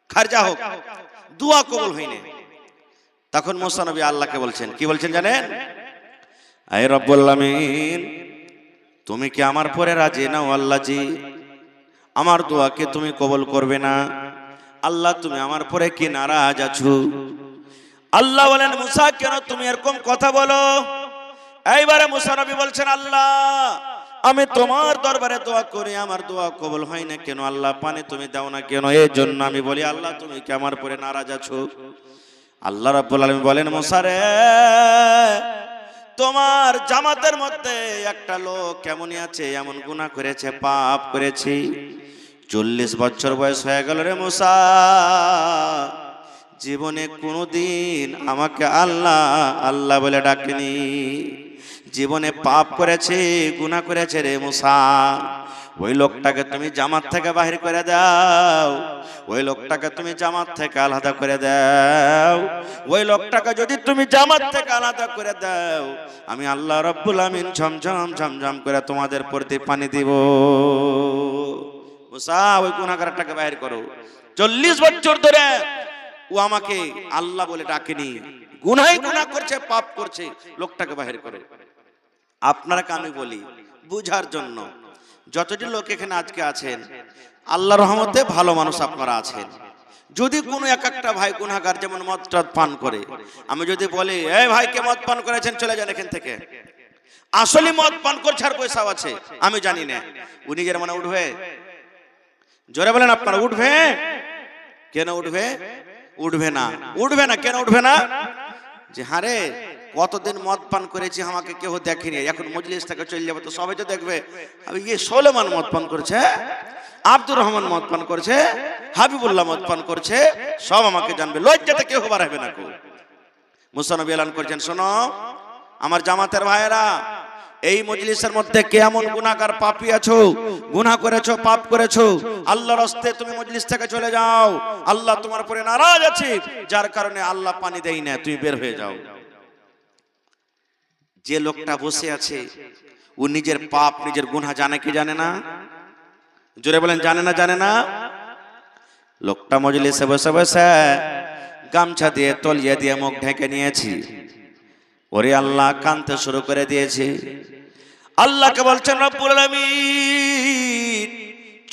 খারজা হোক, দোয়া কবুল হয় না। তখন মুসা নবী আল্লাহকে বলছেন, কি বলছেন জানেন? আয় রব্বুল আলামিন, তুমি কি আমার পরে রাজি নাও? আল্লাহ জি, আমার দোয়াকে তুমি কবুল করবে না? আল্লাহ তুমি আমার পরে কি নারাজ আছো? আল্লাহ বলেন, মুসা কেন তুমি এরকম কথা বলো? এইবারে মুসা নবী বলছেন, আল্লাহ আমি তোমার দরবারে দোয়া করি, আমার দোয়া কবুল হয় না কেন? আল্লাহ পানি তুমি দাও না কেন? এই জন্য আমি বলি, আল্লাহ তুমি কি আমার পরে নারাজ আছো? আল্লাহ রাব্বুল আলামিন বলেন, মুসা রে, তোমার জামাতের মধ্যে একটা লোক কেমনই আছে, এমন গুনাহ করেছে, পাপ করেছে, 40 বছর বয়স হয়ে গেল রে মুসা, জীবনে কোনোদিন আমাকে আল্লাহ আল্লাহ বলে ডাকেনি, জীবনে পাপ করেছে, গুনাহ করেছে রে মুসা। ওই লোকটাকে তুমি জামাত থেকে বাহির করে দাও, ওই লোকটাকে তুমি জামাত থেকে আলাদা করে দাও, ওই লোকটাকে যদি তুমি জামাত থেকে আলাদা করে দাও, আমি আল্লাহ রাব্বুল আমিন ঝমঝম ঝমঝম করে তোমাদের প্রতি পানি দিব। মুসা ওই গুনাহগারটাকে বাহির করো। 40 বছর ধরে ও আমাকে আল্লাহ বলে ডাকেনি, গুনাহ করছে, পাপ করছে, লোকটাকে বাহির করো। আপনারাকে আমি বলি বুঝার জন্য, যতটি লোক এখানে আজকে আছেন আল্লাহর রহমতে ভালো মানুষ আপনারা আছেন। যদি কোনো এক একটা ভাই গুনাহগার যেমন মদ টদ পান করে, আমি যদি বলি এই ভাই কে মদ পান করেছেন, চলে যান এখান থেকে, আসলে মদ পান করছে আর পয়সাও আছে, আমি জানি না, ও নিজের মনে উঠবে? জোরে বলেন আপনারা, উঠবে? কেন উঠবে? উঠবে না। উঠবে না কেন উঠবে না? যে হারে কতদিন মদ পান করেছি, আমাকে কেউ দেখেনি, এখন মজলিস থেকে চলে যাবো তো সবাই তো দেখবে, ইয়ে সোলেমান মদ পান করছে, আব্দুর রহমান মদ পান করছে, হাবিবুল্লাহ মদ পান করছে, সব আমাকে জানবে, লজ্জাতে কেউ বাড়াবে না। মুসা নবী এলান করছেন, শোনো আমার জামাতের ভাইয়েরা, এই মজলিসের মধ্যে কে এমন গুনাহগার পাপী আছো, গুনাহ করেছো, পাপ করেছো, আল্লাহর রাস্তায় তুমি মজলিস থেকে চলে যাও, আল্লাহ তোমার উপরে নারাজ আছে, যার কারণে আল্লাহ পানি দেয় না, তুমি বের হয়ে যাও। যে লোকটা বসে আছে ও নিজের পাপ, নিজের গুনাহ জানে কি জানে না? জোরে বলেন, জানে না? জানে না? লোকটা মজলিসে বসে বসে গামছা দিয়ে তলিয়ে দিয়ে মুখ ঢেকে নিয়েছি, ওরে আল্লাহ কাঁদতে শুরু করে দিয়েছে। আল্লাহকে বলছেন, রব্বুল আলামিন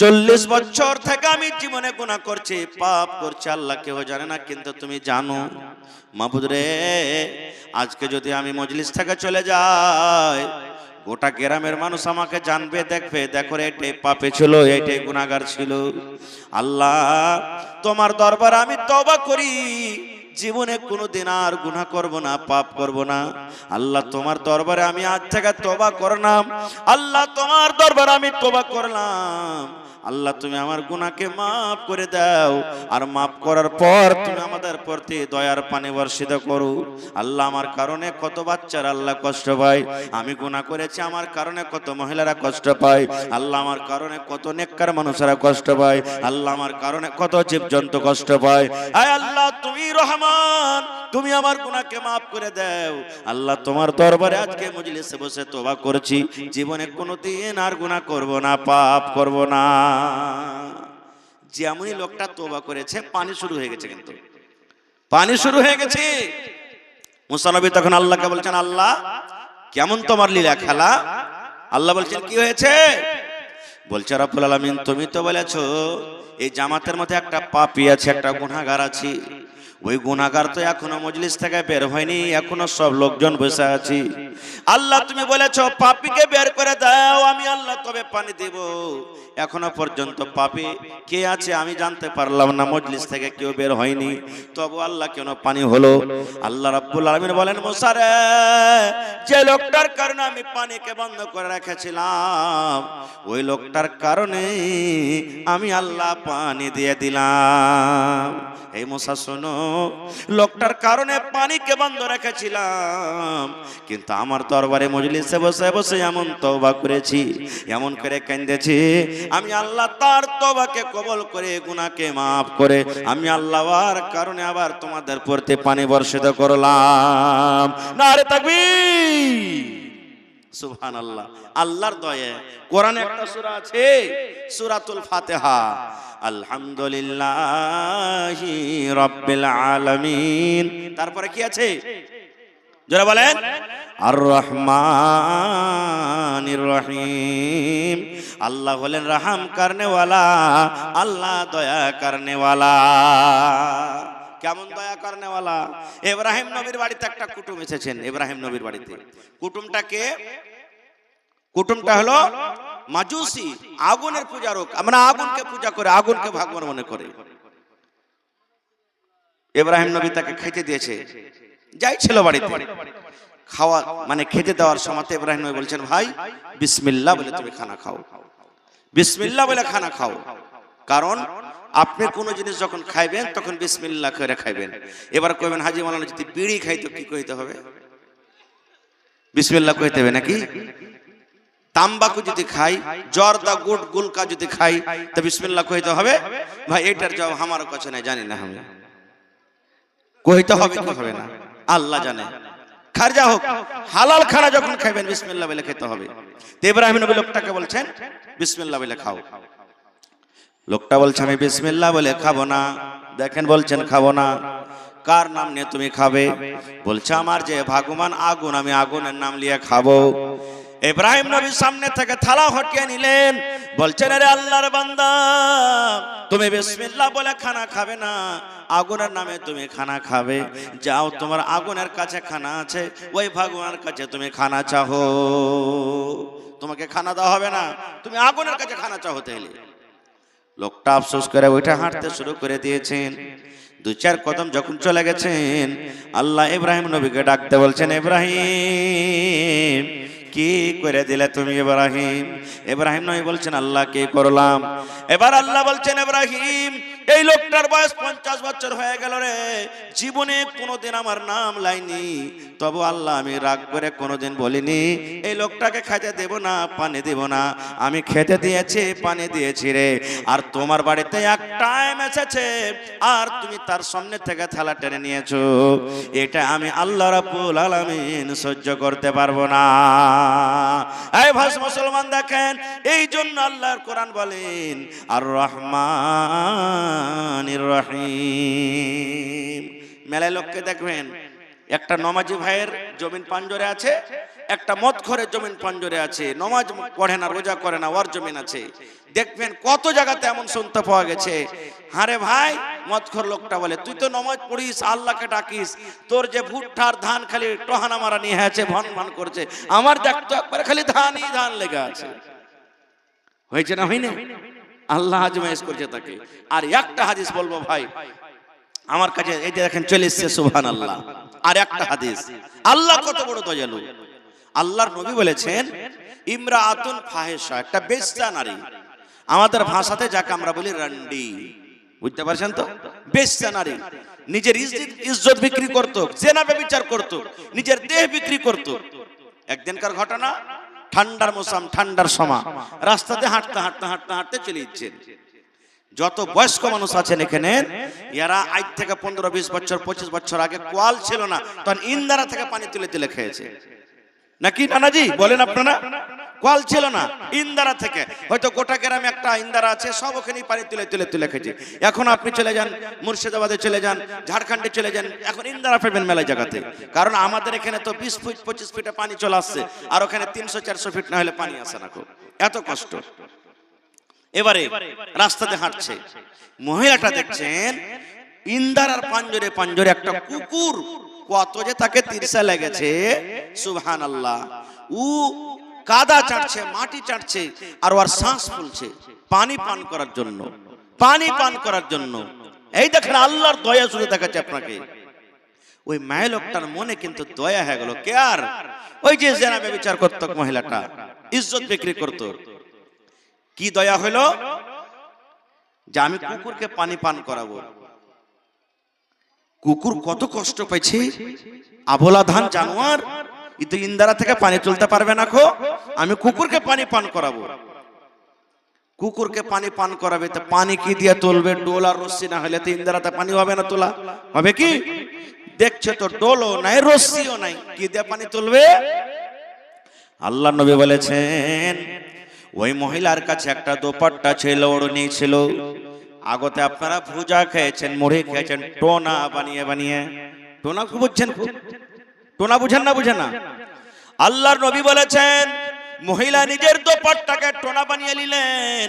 40 বছর থেকে আমি জীবনে গুনাহ করছি, পাপ করছি, আল্লাহ কেউ জানে না, কিন্তু তুমি জানো। মাবুদ রে, আজকে যদি আমি মজলিস থেকে চলে যাই, গোটা গ্রামের মানুষ আমাকে জানবে, দেখবে, দেখো এটাই পাপে ছিল, এটাই গুনাহগার ছিল। আল্লাহ তোমার দরবারে আমি তওবা করি, জীবনে কোনোদিন আর গুনাহ করব না, পাপ করব না। আল্লাহ তোমার দরবারে আমি আজ থেকে তওবা করলাম, আল্লাহ তোমার দরবারে আমি তওবা করলাম, আল্লাহ তুমি আমার গুনাহকে মাফ করে দাও, আর মাফ করার পর তুমি আমাদের প্রতি দয়ার পানি বর্ষিত করো। আল্লাহ আমার কারণে কত বাচ্চারা আল্লাহ কষ্ট পায়, আমি গুনাহ করেছি আমার কারণে কত মহিলারা কষ্ট পায়, আল্লাহ আমার কারণে কত নেককার মানুষেরা কষ্ট পায়, আল্লাহ আমার কারণে কত জীবজন্তু কষ্ট পায়। আয় আল্লাহ তুমি রহমান, তুমি আমার গুনাহকে মাফ করে দাও। আল্লাহ তোমার দরবারে আজকে মজলিসে বসে তওবা করছি, জীবনে কোনোদিন আর গুনাহ করব না, পাপ করব না। যেমনই লোকটা তওবা করেছে, পানি শুরু হয়ে গেছে, কিন্তু পানি শুরু হয়ে গেছে। মুসা নবী তখন আল্লাহকে বলছেন, আল্লাহ কেমন তোমার লীলা খেলা? আল্লাহ বলছেন, কি হয়েছে? বলছে, রব্বুল আলামিন তুমি তো বলেছো এই জামাতের মধ্যে একটা পাপী আছে, একটা গুনাহগার আছে, ওই গুনাহগার তো এখনো মজলিস থেকে বের হয়নি, এখনো সব লোকজন বসে আছি। আল্লাহ তুমি বলেছো পাপীকে বের করে দাও, আমি আল্লাহ তবে পানি দেব। এখনো পর্যন্ত পাপী কে আছে আমি জানতে পারলাম না, মজলিস থেকে কেউ বের হয়নি, তবু আল্লাহ কেন পানি হলো? আল্লাহ রাব্বুল আলামিন বলেন, মুসা রে, যে লোকটার কারণে আমি পানিকে বন্ধ করে রেখেছিলাম, ওই লোকটার কারণে আমি আল্লাহ পানি দিয়ে দিলাম। এই মুসা শোনো, লোকটার কারণে পানিকে বন্ধ রেখেছিলাম, কিন্তু আমার দরবারে মজলিসে বসে বসে এমন তওবা করেছি, এমন করে কাঁদেছি, আমি আল্লাহ তার তওবাকে কবুল করে গুনাহকে মাফ করে আমি আল্লাহর কারণে আবার তোমাদের প্রতি পানি বর্ষিত করলাম। নারে তাকবীর, সুবহানাল্লাহ, আল্লাহর দয়া। কোরআনে একটা সূরা আছে, সূরাতুল ফাতিহা। আলহামদুলিল্লাহি রাব্বিল আলামিন, তারপরে কি আছে যারা বলেন আর রহমানির রহিম। আল্লাহ হলেন রহম করনে ওয়ালা, আল্লাহ দয়া করনে ওয়ালা। কেমন দয়া করনে ওয়ালা? ইব্রাহিম নবীর বাড়িতে একটা কুটুম এসেছেন। ইব্রাহিম নবীর বাড়িতে কুটুমটা হলো মাজুসি, আগুনের পূজারক। আমরা আগুনকে পূজা করে, আগুনকে ভগবান মনে করে। ইব্রাহিম নবী তাকে খেতে দিয়েছে, যাই ছিল বাড়িতে খাওয়া, মানে খেতে দেওয়ার সময় ইব্রাহিম নবী বলছেন, ভাই বিসমিল্লাহ বলে তুমি খানা খাও, বিসমিল্লাহ বলে খানা খাও। কারণ আপনি কোন জিনিস যখন খাইবেন তখন বিসমিল্লাহ করে খাইবেন। এবার কইবেন হাজী মাওলানা যদি বিড়ি খাই তো কি কইতে হবে? বিসমিল্লাহ কইতে হবে নাকি? তাম্বাকু যদি খাই, জর্দা গুড় গুলকা যদি খাই তো বিসমিল্লাহ কইতে হবে? ভাই এটার জবাব আমার কাছে নাই, জানি না আমি। কইতে হবে কি হবে না আল্লাহ জানে। খারজা হোক, হালাল খানা যখন খাইবেন বিসমিল্লাহ বলে খেতে হবে। তো ইব্রাহিম নবী লোকটাকে বলছেন বিসমিল্লাহ বলে খাও। লোকটা বলছে আমি বিসমিল্লাহ বলে খাবো না। দেখেন বলছেন খাবো না, কার নাম নিয়ে তুমি খাবে? বলছে আমার যে ভগবান আগুন, আমি আগুনের নাম নিয়ে খাবো। ইব্রাহিম নবীর সামনে থেকে থালা হটিয়ে নিলেন, বলছেন আরে আল্লাহর বান্দা, তুমি বিসমিল্লাহ বলে খানা খাবে না, আগুনের নামে তুমি খানা খাবে। যাও তোমার আগুনের কাছে খানা আছে, ওই ভগবানের কাছে তুমি খানা চাহো। তোমাকে খানা দেওয়া হবে না, তুমি আগুনের কাছে খানা চাহো। তাইলে লোকটা আফসোস করে ওইটা হাঁটতে শুরু করে দিয়েছেন। দুই চার কদম যখন চলে গেছেন, আল্লাহ ইব্রাহিম নবীকে ডাকতে বলছেন, ইব্রাহিম কি করে দিলে তুমি ইব্রাহিম? ইব্রাহিম নবী বলছেন আল্লাহ কি করলাম? এবার আল্লাহ বলছেন ইব্রাহিম এই লোকটার বয়স 50 বছর হয়ে গেল রে, জীবনে কোনোদিন আমার নাম লাইনি, তবু আল্লাহ আমি রাগ করে কোনোদিন বলিনি এই লোকটাকে খেতে দেব না, পানি দেব না। আমি খেতে দিয়েছি, পানি দিয়েছি রে। আর তোমার বাড়িতে এক টাইম এসেছে আর তুমি তার সামনে থেকে থালা টেনে নিয়েছো, এটা আমি আল্লাহ রাব্বুল আলামিন সহ্য করতে পারবো না। এই ভাই মুসলমান দেখেন, এই জন্য আল্লাহর কোরআন বলেন আর রহমানির রহিম। মেলায় লোককে দেখবেন, একটা নমাজি ভাইয়ের জমিন পাঞ্জরে আছে, একটা মদখোরের জমিন পাঞ্জরে আছে। নমাজ পড়ে না, রোজা করে না, ওর জমিন আছে। দেখবেন কত জায়গাতে এমন শুনতে পাওয়া গেছে, হারে ভাই মদখোর লোকটা বলে তুই তো নমাজ পড়িস, আল্লাহকে ডাকিস, তোর যে ভুট্টার ধান খালি টহানা মারা নিয়ে আছে, ভন ভন করছে, আমার দেখতো একবার খালি ধানই ধান লেগে আছে। হয়েছে না হয়নি? আল্লাহ আজমাইশ করছে তাকে। আর একটা হাদিস বলবো ভাই আমার কাছে, এই যে দেখেন চলে এসছে সুবহানাল্লাহ। আর একটা হাদিস, আল্লাহ কত বড় দয়ালু। আল্লাহর নবী বলেছেন ইমরাআতুন ফাহিশা, একটা বেশ্যা নারী, আমাদের ভাষাতে যাকে আমরা বলি রান্ডি, বুঝতে পারছেন তো? বেশ্যা নারী নিজের ইজ্জত বিক্রি করত, জেনা ব্যভিচার করত, নিজের দেহ বিক্রি করত। একদিনকার ঘটনা, ঠান্ডার মৌসুম, ঠান্ডার সময় রাস্তাতে হাঁটতে হাঁটতে হাঁটতে হাঁটতে চলে যাচ্ছেন। যত বয়স্ক মানুষ আছেন এখানে, এরা আজ থেকে 15-20 বছর 25 বছর আগে কোয়াল ছিল না, তখন ইন্দারা থেকে পানি তুলে তুলে খেয়েছে নাকি নানাজি বলেন আপনারা? কোয়াল ছিল না, ইন্দারা থেকে। হয়তো গোটা গ্রামে একটা ইন্দারা আছে, সব ওখানে পানি তুলে তুলে তুলে খেয়েছে। এখন আপনি চলে যান মুর্শিদাবাদে, চলে যান ঝাড়খণ্ডে, চলে যান, এখন ইন্দারা পাবেন মেলা জায়গাতে। কারণ আমাদের এখানে তো 20 ফুট 25 ফিটে পানি চলে আসছে, আর ওখানে 300-400 ফিট না হলে পানি আসে না, খুব এত কষ্ট। এবারে রাস্তাতে হাঁটছে, মহিলাটা দেখছেন ইন্দারার পাঞ্জরে পাঞ্জরে একটা কুকুর, কত যে তাকে তিরসা লেগেছে সুবহানাল্লাহ। ও কাদা চাটছে, মাটি চাটছে, আর ওর শ্বাস ফুলছে পানি পান করার জন্য, পানি পান করার জন্য। এই দেখেন আল্লাহর দয়া শুধু দেখাচ্ছে আপনাকে। ওই মায়ের লোকটার মনে কিন্তু দয়া হয়ে গেল। কে? আর ওই যে জেনা ব্যভিচার করত মহিলাটা, ইজ্জত বিক্রি করত। কি দয়া হলো যে আমি কুকুরকে পানি পান করাবো। কুকুর কত কষ্ট পাইছে, আবলা ধান জানোয়ার, কিন্তু ইন্দারা থেকে পানি তুলতে পারবে না, খো আমি কুকুরকে পানি পান করাবো। কুকুরকে পানি পান করাবে, তো পানি কি দিয়ে তুলবে? ডোল আর রশ্মি না হলে তো ইন্দারাতে পানি হবে না, তোলা হবে কি? দেখছে তো ডোলও নাই, রশ্মিও নাই, কি দিয়ে পানি তুলবে? আল্লাহ নবী বলেছেন ওই মহিলার কাছে একটা দোপাট্টা ছিল, ওড়নি ছিল। আগতে আপনারা ভুজা খেয়েছেন, মুড়ি খেয়েছেন, টোনা বানিয়ে বানিয়ে। টোনা বুঝছেন? টোনা বুঝেন না? বুঝেন না? আল্লাহর নবী বলেছেন মহিলা নিজের দোপাট্টাকে টোনা বানিয়ে নিলেন,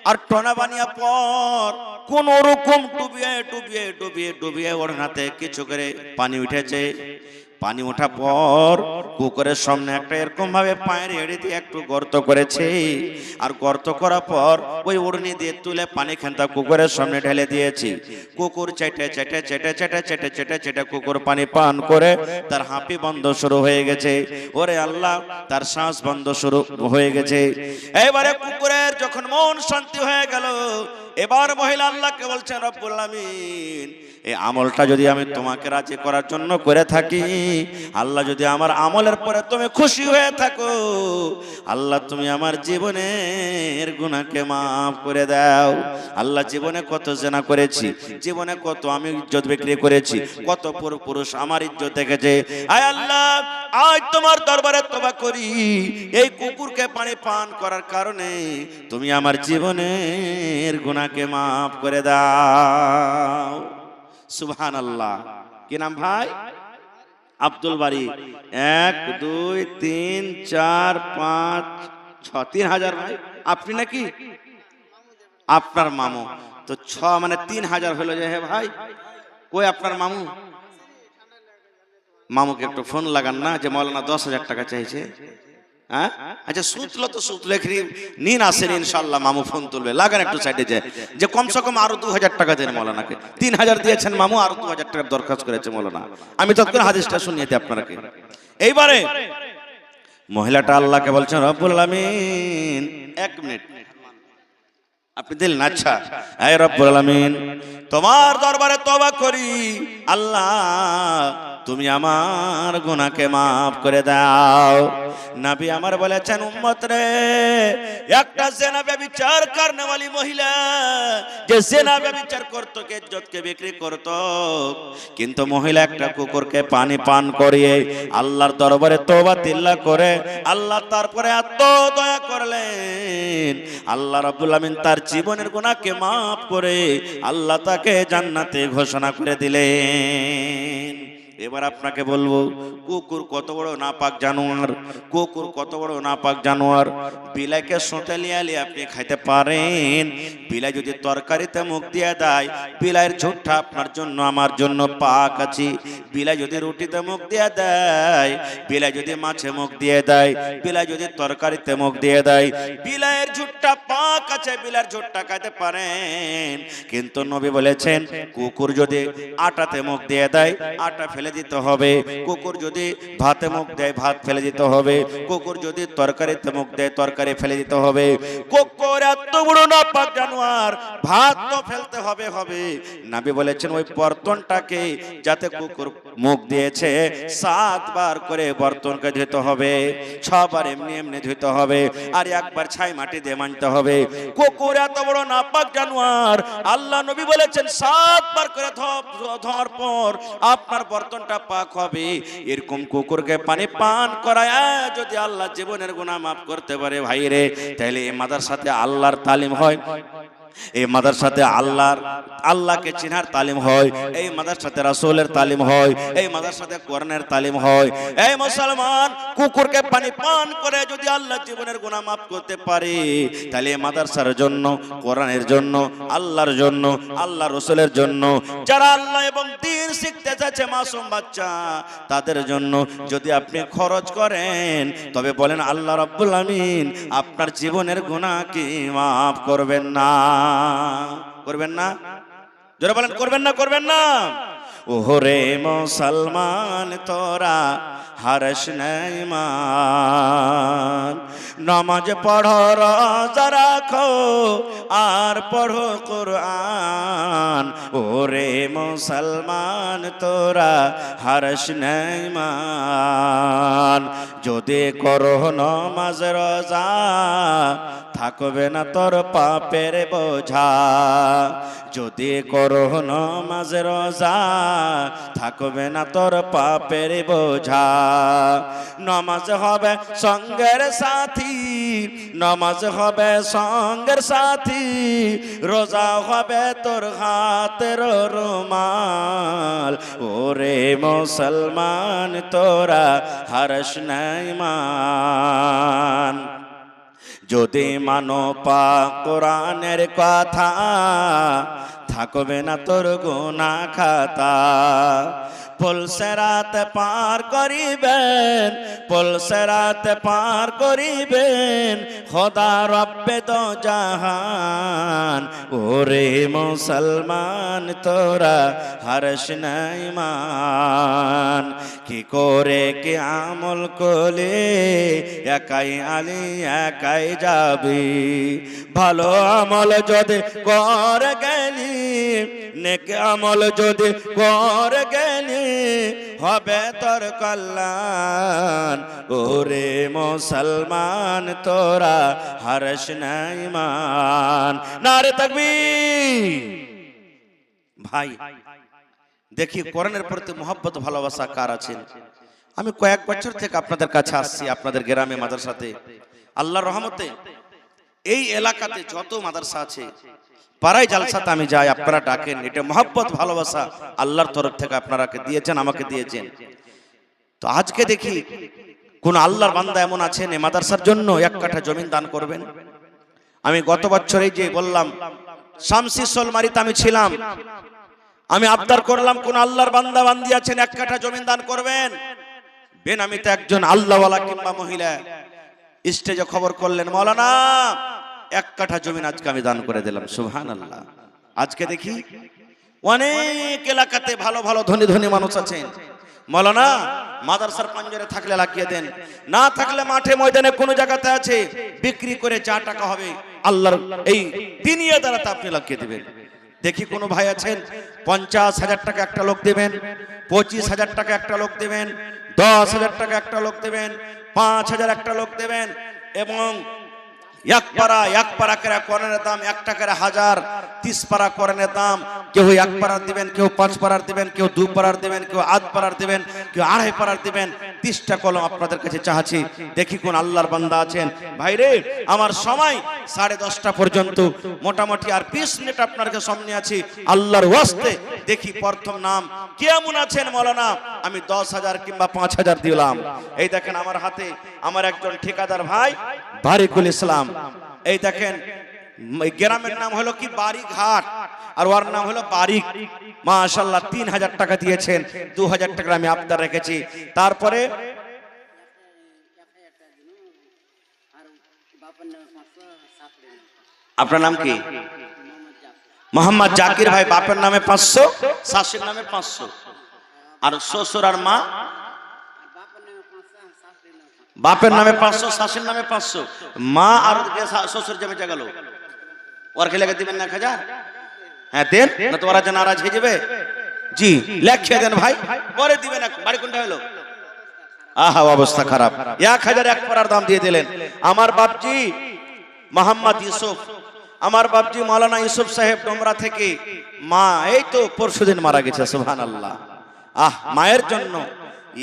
আর টোনা বানিয়ে পর কোন রকম ডুবিয়ে ডুবিয়ে ডুবিয়ে ডুবিয়ে ওড়নাতে কিছু করে পানি উঠেছে। পানি ওঠা পর কুকুরের সামনে একটা এরকম ভাবে পায়ের এড়ে দিয়ে একটু গর্ত করেছে, আর গর্ত করার পর ওই ওড়নি দিয়ে তুলে পানি খানটা কুকুরের সামনে ঢেলে দিয়েছি। কুকুর চেটে চেটে চেটে চেটে চেটে চেটে চেটে কুকুর পানি পান করে তার হাঁপি বন্ধ শুরু হয়ে গেছে। ওরে আল্লাহ, তার শ্বাস বন্ধ শুরু হয়ে গেছে। এবারে কুকুরের যখন মন শান্তি হয়ে গেল, এবার মহিলা আল্লাহকে বলছেন রব্বুল আলামিন, এই আমলটা যদি আমি তোমাকে রাজি করার জন্য করে থাকি, আল্লাহ যদি আমার আমলের পরে তুমি খুশি হয়ে থাকো, আল্লাহ তুমি আমার জীবনের গুনাহকে মাফ করে দাও। আল্লাহ জীবনে কত জেনা করেছি, জীবনে কত আমি ইজ্জত বিক্রি করেছি, কত পুরুষ আমার ইজ্জত দেখেছে। আয় আল্লাহ, আজ তোমার দরবারে তওবা করি, এই কুকুরকে পানি পান করার কারণে তুমি আমার জীবনের গুনাহকে মাফ করে দাও। সুবহানাল্লাহ। কি নাম ভাই? আব্দুল বারী। 1 2 3 4 5 6 3000 ভাই। আপনি নাকি? আপনার মামু তো 6 মানে 3000 হলো যে। হে ভাই, কই আপনার মামু? মামুকে একটু ফোন লাগান না, যে মৌলানা 10,000 টাকা চাইছে। হ্যাঁ, আচ্ছা সুতলো তো সুতলো এখানে নিন, আসেন ইনশাআল্লাহ মামু ফোন তুলবে। লাগান একটু সাইডে যে কমসে কম আরো 2000 টাকা দেন মৌলানাকে। 3000 দিয়েছেন মামু, আরো 2000 টাকা দরখাস্ত করেছে মৌলানা। আমি তৎক্ষণ হাদিসটা শুনিয়ে দিই আপনাকে। এইবারে মহিলাটা আল্লাহকে বলছেন রব্বুল আলামিন, 1 মিনিট আপনি দিলেন। আচ্ছা, হে রব্বুল আলামিন, তোমার দরবারে তওবা করি, আল্লাহ তুমি আমার গুনাহকে মাফ করে দাও। নবী আমার বলেছেন উম্মত রে, একটা জেনা ব্যভিচার করনেওয়ালি মহিলা, যে জেনা ব্যভিচার করতো, কে ইজ্জতকে বিক্রি করতো, কিন্তু মহিলা একটা কুকুরকে পানি পান করিয়ে আল্লাহর দরবারে তওবা তিল্লা করে আল্লাহ তারপরে এত দয়া করলেন, আল্লাহ রাব্বুল আমিন তার জীবনের গুনাহকে মাফ করে আল্লাহ তাকে জান্নাতে ঘোষণা করে দিলেন। এবার আপনাকে বলবো, কুকুর কত বড় নাপাক জানোয়ার, কুকুর কত বড় নাপাক জানোয়ার। বিলাইকে সোঁতে লিয়ালি আপনি খাইতে পারেন, বিলাই যদি তরকারিতে মুখ দিয়ে দেয়, বিলাইয়ের ঝোঁটটা আপনার জন্য আমার জন্য পাক আছে। বিলাই যদি রুটিতে মুখ দিয়ে দেয়, বিলাই যদি মাছে মুখ দিয়ে দেয়, বিলাই যদি তরকারিতে মুখ দিয়ে দেয়, বিলাইয়ের ঝোঁটটা পাক আছে, বিলাইয়ের ঝোঁটটা খাইতে পারেন। কিন্তু নবী বলেছেন কুকুর যদি আটাতে মুখ দিয়ে দেয়, আটা ফেলে দিতে হবে। কুকুর যদি ভাতে মুখ দেয়, ভাত ফেলে দিতে হবে। কুকুর যদি তরকারিতে মুখ দেয়, তরকারি ফেলে দিতে হবে। কুকুর এত বড় নাপাক জানোয়ার, ভাত তো ফেলতে হবে হবে। নবী বলেছেন ওই বর্তনটাকে যাতে কুকুর মুখ দিয়েছে 7 বার করে বর্তনকে ধুতে হবে, 6 বার এমনি এমনি ধুতে হবে, আর 1 বার ছাই মাটি দিয়ে মাজতে হবে। কুকুর এত বড় নাপাক জানোয়ার, আল্লাহ নবী বলেছেন 7 বার করে ধোয়ার পর আপনার বর্তনটা পাক হবে। এরকম কুকুরকে পানি পান করায় যদি আল্লাহ জীবনের গুনাহ মাফ করতে পারে ভাইরে, তাহলে এই মাদ্রাসাতে আল্লাহর তালিম হয়, এই মাদ্রাসাতে আল্লাহকে চিনার তালিম হয়, এই মাদ্রাসাতে রাসূলের তালিম হয়, এই মাদ্রাসাতে কোরআনের তালিম হয়। এই মুসলমান, কুকুরকে পানি পান করে যদি আল্লাহ জীবনের গুনাহ মাফ করতে পারে, তাহলে এই মাদ্রাসার জন্য, কোরআনের জন্য, আল্লাহর জন্য, আল্লাহ রাসূলের জন্য, যারা আল্লাহ এবং দ্বীন শিখতে যাচ্ছে মাসুম বাচ্চা, তাদের জন্য যদি আপনি খরচ করেন, তবে বলেন আল্লাহ রাব্বুল আমিন আপনার জীবনের গুনাহ কি মাফ করবেন না? করবেন না? জোরে বলেন করবেন না? করবেন না? ওরে মুসলমান তোরা হারস নাই মান, নামাজ পড়ো, রোজা রাখো, আর পড়ো কোরআন। ওরে মুসলমান তোরা হারস নাই মান, যদি করো নামাজ রোজা, থাকবে না তোর পাপের বোঝা। যদি করো নামাজ রোজা থাকবে না তোর পাপের বোঝা। নামাজ হবে সঙ্গের সাথী, নামাজ হবে সঙ্গের সাথী, রোজা হবে তোর হাতের রুমাল। ওরে মুসলমান তোরা হারস নাই মান। যদি মানো পাক কোরআনের কথা থাকবে না তোর গুনাহ খাতা। পুলসেরাত পার করিবেন, পুলসেরাত পার করিবেন খোদা রব্বে দো জাহান। ওরে মুসলমান তোরা হারস নাই মান। কি করে কি আমল করলে একাই আলি একাই যাবি। ভালো আমল যদি করে গেলি, নেক আমল যদি করে গেলি হবে তোর কল্যাণ। ওরে মুসলমান তোরা হারস নাই মান। নারে তাকবীর। ভাই দেখি কোরআনের প্রতি মহব্বত ভালোবাসা কার আছেন। আমি কয়েক বছর থেকে আপনাদের কাছে আসছি, আপনাদের গ্রামে মাদ্রাসাতে। আল্লাহর রহমতে এই এলাকাতে যত মাদ্রাসা আছে পাড়ায় জালসাতে আমি যাই, আপনারা ডাকেন। এটা মহব্বত ভালোবাসা আল্লাহর তরফ থেকে আপনারা দিয়েছেন, আমাকে দিয়েছেন। তো আজকে দেখি কোন আল্লাহর বান্দা এমন আছেন এই মাদ্রাসার জন্য 1 কাঠা জমিন দান করবেন। আমি গত বছরেই যে বললাম শামসি সোলমারিতে আমি ছিলাম, আমি আবদার করলাম কোন আল্লাহর বান্দা বান্দি আছেন 1 কাঠা জমিন দান করবেন। বেনামিতে একজন আল্লাহওয়ালা কিংবা মহিলা স্টেজে খবর করলেন, মাওলানা 1 কাঠা জমিন আজকে আমি দান করে দিলাম। সুবহানাল্লাহ। আজকে দেখি অনেক এলাকাতে ভালো ভালো ধনী ধনী মানুষ আছেন। মাওলানা মাদ্রাসার পাঞ্জরে থাকলে লাগিয়ে দেন, না থাকলে মাঠে ময়দানে কোন জায়গাতে আছে বিক্রি করে যা টাকা হবে আল্লাহর এই দিনিয়া দ্বারা আপনি লাগিয়ে দিবেন। দেখি কোন ভাই আছেন 50,000 টাকা একটা লোক দেবেন, 25,000 টাকা একটা লোক দেবেন, 10,000 টাকা একটা লোক দেবেন, 5,000 একটা লোক দেবেন। এবং এক পারা করে কোরআনের দাম 1 টাকার 1000, 30 পারা কোরআনের দাম কেউ 1 পারার দিবেন, কেউ 5 পারার দিবেন, কেউ 2 পারার দিবেন, কেউ 8 পারার দিবেন, কেউ 2.5 পারার দিবেন। 30টা কলম আপনাদের কাছে চাচ্ছি, দেখি কোন আল্লাহর বান্দা আছেন। ভাইরে আমার সময় 10:30টা পর্যন্ত, মোটামুটি আর 20 মিনিট আপনাদের সামনে আছি। আল্লাহর ওয়াস্তে দেখি প্রথম নাম কেমন আছেন মাওলানা, আমি 10,000 কিংবা 5,000 দিলাম। এই দেখেন আমার হাতে আমার একজন ঠিকাদার ভাই বারিকুল ইসলাম। এই দেখেন গ্রামের নাম হলো কি বাড়িঘাট, আর ওর নাম হলো বারিক। মাশাআল্লাহ 3,000 টাকা দিয়েছেন, 2,000 টাকা আমি আবদার রেখেছি। তারপরে আপনার নাম কি? মোহাম্মদ জাকির ভাই। বাপের নামে 500, শাশুড়ির নামে 500, আর শ্বশুর আর মা বাপের নামে 500, শাশুড়ির নামে 500, মা আর শ্বশুর জমে গেল। ওর খেলে দিবেন না 1,000? হ্যাঁ দেন, না তো ওরা যে নারাজ হয়ে যাবে। জি লেখে দেন ভাই, পরে দিবেন। বাড়ি কোনটা হলো? আহা অবস্থা খারাপ। 1,000 1 পারার দাম দিয়ে দিলেন। আমার বাপজি মোহাম্মদ ইউসুফ, আমার বাপজি মাওলানা ইউসুফ সাহেব ডোমরা থেকে, মা এই তো পরশুদিন মারা গেছে। সুবহানাল্লাহ। মায়ের জন্য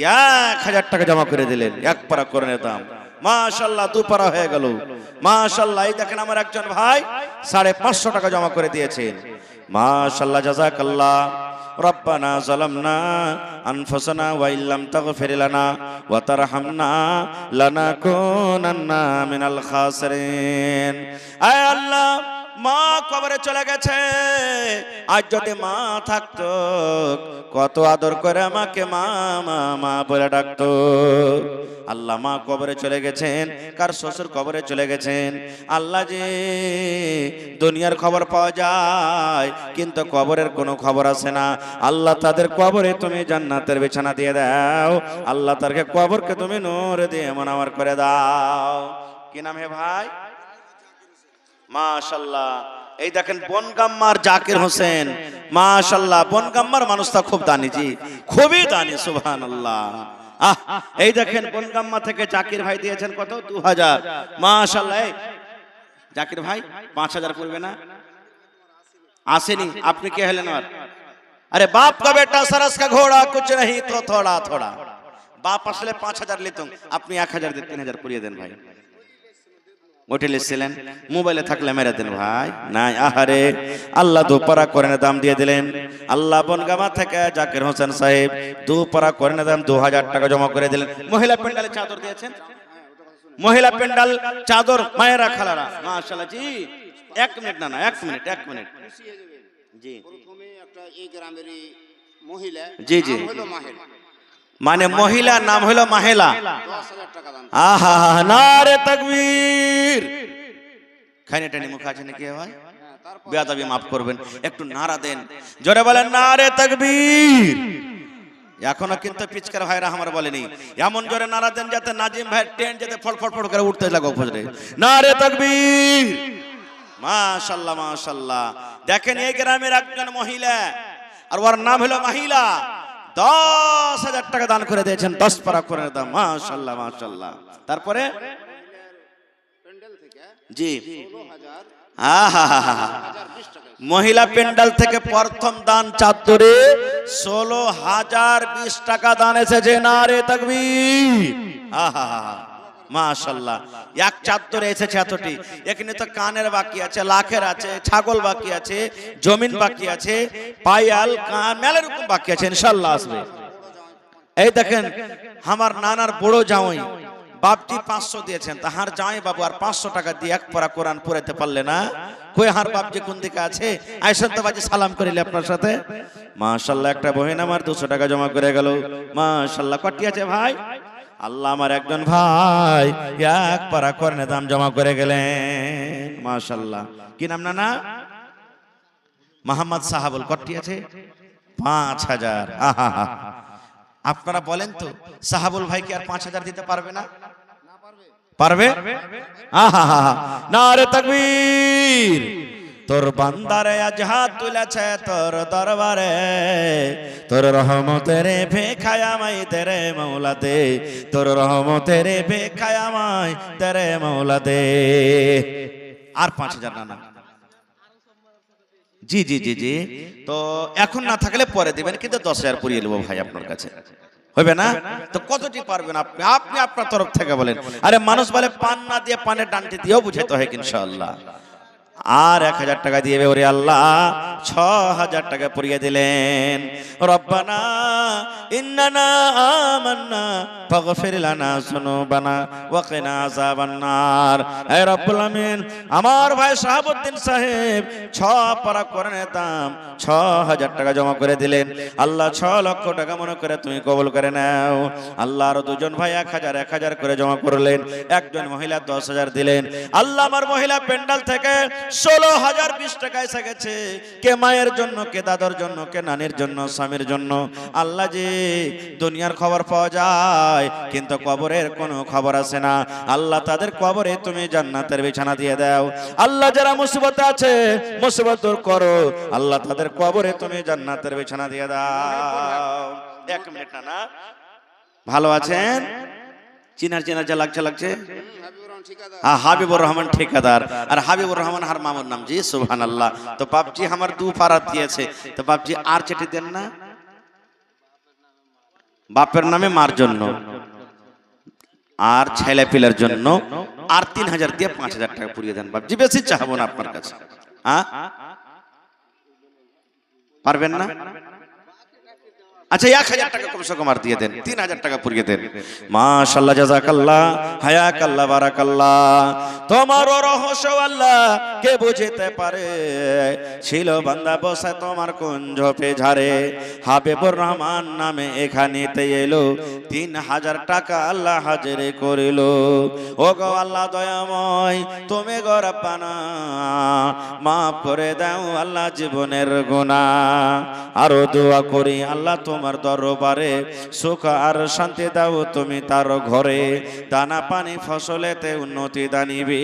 1,000 টাকা জমা করে দিলেন। 1 পারা কোরআনের দাম মাশাআল্লাহ 2 পারা হয়ে গেল। মাশাআল্লাহ। এই দেখেন আমার একজন ভাই 550 টাকা জমা করে দিয়েছেন। মাশাআল্লাহ জাযাকাল্লাহ। রব্বানা যালামনা আনফুসানা ওয়া ইল্লাম তাগফির লানা ওয়া তারহামনা লানাকুনান্না মিনাল খাসিরিন। আয় আল্লাহ, মা কবরে চলে গেছে, আজ যদি মা থাকতো কত আদর করে আমাকে মা মা মা বলে ডাকতো। আল্লাহ মা কবরে চলে গেছেন, কার শ্বশুর কবরে চলে গেছেন। আল্লাহ যে দুনিয়ার খবর পাওয়া যায় কিন্তু কবরের কোনো খবর আসে না। আল্লাহ তাদের কবরে তুমি জান্নাতের বিছানা দিয়ে দাও। আল্লাহ তাদেরকে কবরকে তুমি নূর দিয়ে মুনাওয়ার করে দাও। কি নাম হে ভাই? মাশাআল্লাহ। এই দেখেন বনগাম্মার জাকির হোসেন। মাশাআল্লাহ। বনগাম্মার মানুষটা খুব দানি, জি খুবই দানি। সুবহানাল্লাহ। এই দেখেন বনগাম্মা থেকে জাকির ভাই দিয়েছেন কত? 2,000। মাশাআল্লাহ। জাকির ভাই 5000 পড়বে না? আসেনি, আপনি কে হলেন? আর अरे बाप का बेटा सरस का घोड़ा कुछ नहीं तो थोड़ा थोड़ा। बाप আসলে 5000 লিতুম, আপনি 1000 দিয়ে 3000 পুরিয়ে দেন ভাই। হোটেলে ছিলেন, মোবাইলে থাকলে মেরে দেন ভাই। নাই, আহারে আল্লাহ দুপারা কোরআনের দাম দিয়ে দিলেন। আল্লাহ বনগামা থেকে জাকির হোসেন সাহেব দুপারা কোরআনের দাম 2000 টাকা জমা করে দিলেন। মহিলা প্যান্ডালে চাদর দিয়েছেন, মহিলা প্যান্ডাল চাদর মায়েরা খালারা মাশাআল্লাহ। জি 1 মিনিট, না 1 মিনিট, 1 মিনিট। জি প্রথমে একটা এই গ্রামেরই মহিলা, জি জি, হলো মাহেলা, মানে মহিলা নাম হলো মাহেলা। 10000 টাকা দান। আহা, নারে তাকবীর। খাইনাটানি মুখ আছে নাকি ভাই? বেয়াদবি মাফ করবেন, একটু নারা দেন, জোরে বলেন নারে তাকবীর। এখনো কিন্তু পিচকার ভাইরা আমার বলেনি, এমন জোরে নারা দেন যাতে নাজিম ভাই ট্রেন যাতে ফড়ফড় করে উঠতে লাগো ফজরে। নারে তাকবীর, মাশাআল্লাহ মাশাআল্লাহ। দেখেন এই গ্রামের একজন মহিলা, আর ওর নাম হলো মাহিলা, 10000 টাকা দান করে দিয়েছেন, 10 পারা করে দাম। মাশাআল্লাহ মাশাআল্লাহ। তারপরে প্যান্ডেল থেকে জি 16000 মহিলা প্যান্ডেল থেকে প্রথম দান চাদরে 16020 টাকা দান এসেছে। নারে তাকবীর, মাশাআল্লাহ। এক চাদরে এসেছে এতটি। এখানে তো কানের বাকি আছে, লাখের আছে, ছাগল বাকি আছে, জমিন বাকি আছে, পায়াল কান মেলার রকম বাকি আছে, ইনশাআল্লাহ আসবে। এই দেখেন আমার নানার বড় জামাই বাপজি 500 দিয়েছেন, তাহার জামাই বাবু আর 500 টাকা দিয়ে এক পারা কোরআন পড়াতে পারলে না। কই হার বাপজি কোন দিকে আছে? আইসন তো বাজি সালাম করিলে আপনার সাথে। মাশাআল্লাহ, একটা বহিন আমার 200 টাকা জমা করে গেল। মাশাআল্লাহ, কটি আছে ভাই? আল্লাহ আমার একজন ভাই এক পারা কোরআনের দাম জমা করে গেলেন। মাশাআল্লাহ, কি নাম নানা? মোহাম্মদ সাহাবুল। কটি আছে? 5000। আহা, আপনারা বলেন তো সাহাবুল ভাই কি আর 5000 দিতে পারবে না? পারবে? আহা, নারে তাকবীর। তোর বান্দারে আজ হাত তুলেছে তোর দরবারে, তোর রহমতের ভিখায় আমায় তেরে মৌলা দে, তোর রহমতের ভিখায় আমায় তেরে মৌলা দে। আর 5000 না? জি জি জি জি। তো এখন না থাকলে পরে দিবেন, কিন্তু 10000 পুরিয়ে নেবো ভাই আপনার কাছে, হবে না? তো কতটি পারবেন আপনি? আপনি আপনার তরফ থেকে বলেন। আরে মানুষ বলে পান না দিয়ে পানের ডান্টি দিয়েও বুঝাতে হয় ইনশাআল্লাহ। আর 1000 টাকা দিয়ে ওরে আল্লাহ 6000 টাকা পুরিয়ে দিলেন। রব্বানা ইন্নানা আমান্না ফাগফির লানা যুনুবানা ওয়া কিনা আযাবান নার। হে রব্বুল আমিন, আমার ভাই শাহাবুদ্দিন সাহেব 6 পারা কোরআনের দাম 6000 টাকা জমা করে দিলেন। আল্লাহ 6 লক্ষ টাকা মনে করে তুমি কবুল করে নাও। আল্লাহ আরো দুজন ভাই 1000 করে জমা করলেন। একজন মহিলা 10000 দিলেন। আল্লাহ আমার মহিলা প্যান্ডেল থেকে 16020 টাকা এসে গেছে। কে মায়ের জন্য, কে দাদার জন্য, কে নানির জন্য, স্বামীর জন্য। আল্লাহ যে দুনিয়ার খবর পাওয়া যায় কিন্তু কবরের কোনো খবর আসে না। আল্লাহ তাদের কবরে তুমি জান্নাতের বিছানা দিয়ে দাও। আল্লাহ যারা মুসিবতে আছে মুসিবত দূর করো। আল্লাহ তাদের কবরে তুমি জান্নাতের বিছানা দিয়ে দাও। 1 মিনিট না, ভালো আছেন? চিনার যা লাগছে হাবিবুর রহমান ঠিকাদার। আর হাবিবুর রহমান হার মামুর নাম। জি সুবহানাল্লাহ। তো বাপজি আমার 2 পারা দিয়েছে, তো বাপজি আর চেটে দেন না, বাপের নামে মার জন্য আর ছেলে পিলের জন্য আর 3000 দিয়ে 5000 টাকা পুরিয়ে দেন বাপজি। বেশি চাহবো না আপনার কাছে। পারবেন না? আচ্ছা 1000 টাকা কমসে কম আর দিয়ে দেন, 3000 টাকা পুরিয়ে দেন। মাশাআল্লাহ, জাযাকাল্লাহ, হায়াকাল্লাহ, বারাকাল্লাহ। তোমার রহস্য আল্লাহ কে বুঝতে পারে, ছিল বান্দা বসে তোমার কুঞ্জ পেঝারে। হাবিবুর রহমান নামে এখানেতে এলো, 3000 টাকা আল্লাহ হাজির করিল। ও গো আল্লাহ দয়াময়, তুমি গো রব্বানা মাফ করে দাও আল্লাহ জীবনের গুনাহ। আরো দোয়া করি আল্লাহ তোমার দরবারে, সুখ আর শান্তি দাও তুমি তার ঘরে। দানা পানি ফসলেতে উন্নতি দানিবি,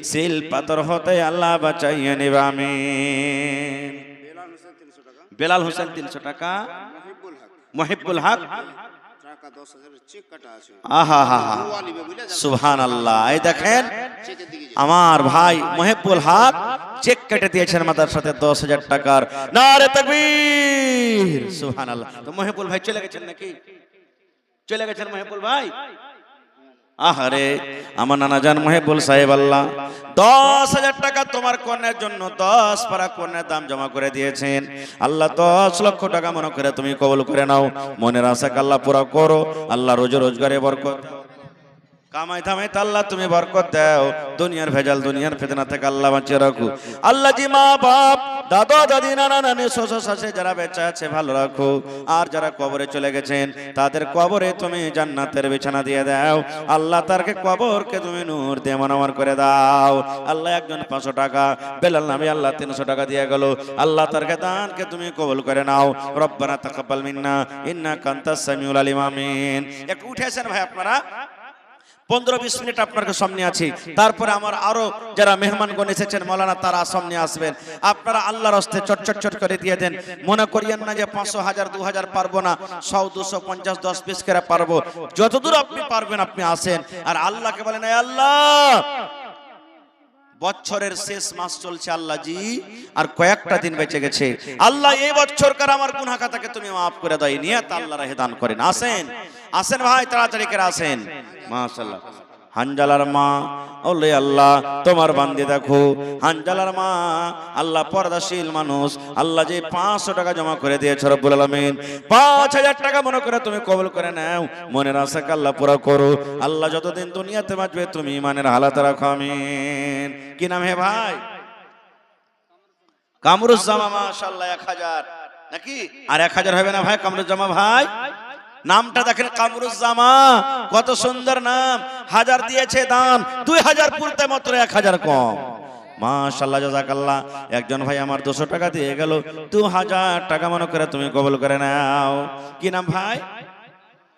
সিল পাথর হতে আল্লাহ বাঁচাইয়ে নিবে। আমিন। বেলাল হোসেন 300 টাকা, মহিবুল হক টাকা 10,000 চেক কাটা আছে আহা হা হা ও আলিবে বুঝলে সুবহানাল্লাহ। এই দেখেন চেকের দিকে যে আমার ভাই মহিবুল হক চেক কেটে দিয়েছেন মাদ্রাসাতে 10,000 টাকার। নারে তাকবীর, সুবহানাল্লাহ। তো মহিবুল ভাই চলে গেছেন নাকি? চলে গেছেন মহিবুল ভাই? আহারে আমার নানা জান মহিবুল সাহেব, আল্লাহ 10,000 টাকা তোমার কন্যার জন্য 10 পারা কন্যার দাম জমা করে দিয়েছেন। আল্লাহ 10 লক্ষ টাকা মনে করে তুমি কবুল করে নাও। মনের আশা আল্লাহ পুরা করো। আল্লাহ রোজ রোজগারে বরকত, কামাই থামাই আল্লাহ তুমি বরকত দাও। দুনিয়ার ভেজাল দুনিয়ার ফিতনা থেকে আল্লাহ বাঁচিয়ে রাখো। আল্লাহ জি মা বাপ দাদা দাদি নানা নানি শ্বশুর শাশুড়ি যারা বেঁচে আছে ভালো রাখো। আর যারা কবরে চলে গেছেন তাদের কবরে তুমি জান্নাতের বিছানা দিয়ে দাও। আল্লাহ তারকে কবরকে তুমি নূর দিয়ে মনোমর করে দাও। আল্লাহ একজন 500 টাকা বেলাল নামে আল্লাহ 300 টাকা দিয়ে গেল। আল্লাহ তারকে দানকে তুমি কবুল করে নাও। রব্বানা তাকাব্বাল মিন্না ইন্নাকা আনতাস সামিউল আলিম। আমিন। একটু উঠেছেন ভাই আপনারা, 15-20 মিনিট আপনার সামনে আছি। তারপরে আমার আরো যারা মেহমানগণ এসেছেন মৌলানা তারা সামনে আসবেন। আপনারা আল্লাহর হস্তে চট করে দিয়ে দেন। মনে করিয়েন না যে 500 1000 2000 পারবো না, 100 250 10 20 করে পারবো। যতদূর আপনি পারবেন আপনি আসেন আর আল্লাহকে বলেন, এই আল্লাহ বছরের শেষ মাস চলছে আল্লাহ জি, আর কয়েকটা দিন বেঁচে গেছে। আল্লাহ এই বছরকার আমার গুনাহ খাতাকে তুমি মাফ করে দাও। নিয়ত আল্লাহ রাহে দান করেন। আসেন আসেন ভাই, তাড়াতাড়ি করে আসেন। মাশাআল্লাহ। হানজালার মা, ওলে আল্লাহ তোমার বান্দি দেখো হানজালার মা আল্লাহ পর্দাশীল মানুষ। আল্লাহ যে 500 টাকা জমা করে দিয়েছে রব্বুল আলামিন, 5000 টাকা মনে করে তুমি কবুল করে নাও। মনের আশাকে আল্লাহ পুরো করো। আল্লাহ যতদিন দুনিয়াতে বাঁচবে তুমি ইমানের হালাতে রাখো। আমিন। কি নাম হে ভাই? কামরুজ্জামা। মাশাআল্লাহ 1000 নাকি? আর 1000 হবে না ভাই? কামরুজ্জামা ভাই নামটা দেখেন, কামরুজ্জামা কত সুন্দর নাম। 1000 দিয়েছে দান, 2000 পুরতে মাত্র 1000 কম। মাশাআল্লাহ জাযাকাল্লাহ। একজন ভাই আমার 200 টাকা দিয়ে গেল, 2000 টাকা মনে করে তুমি কবুল করে নাও। কি নাম ভাই?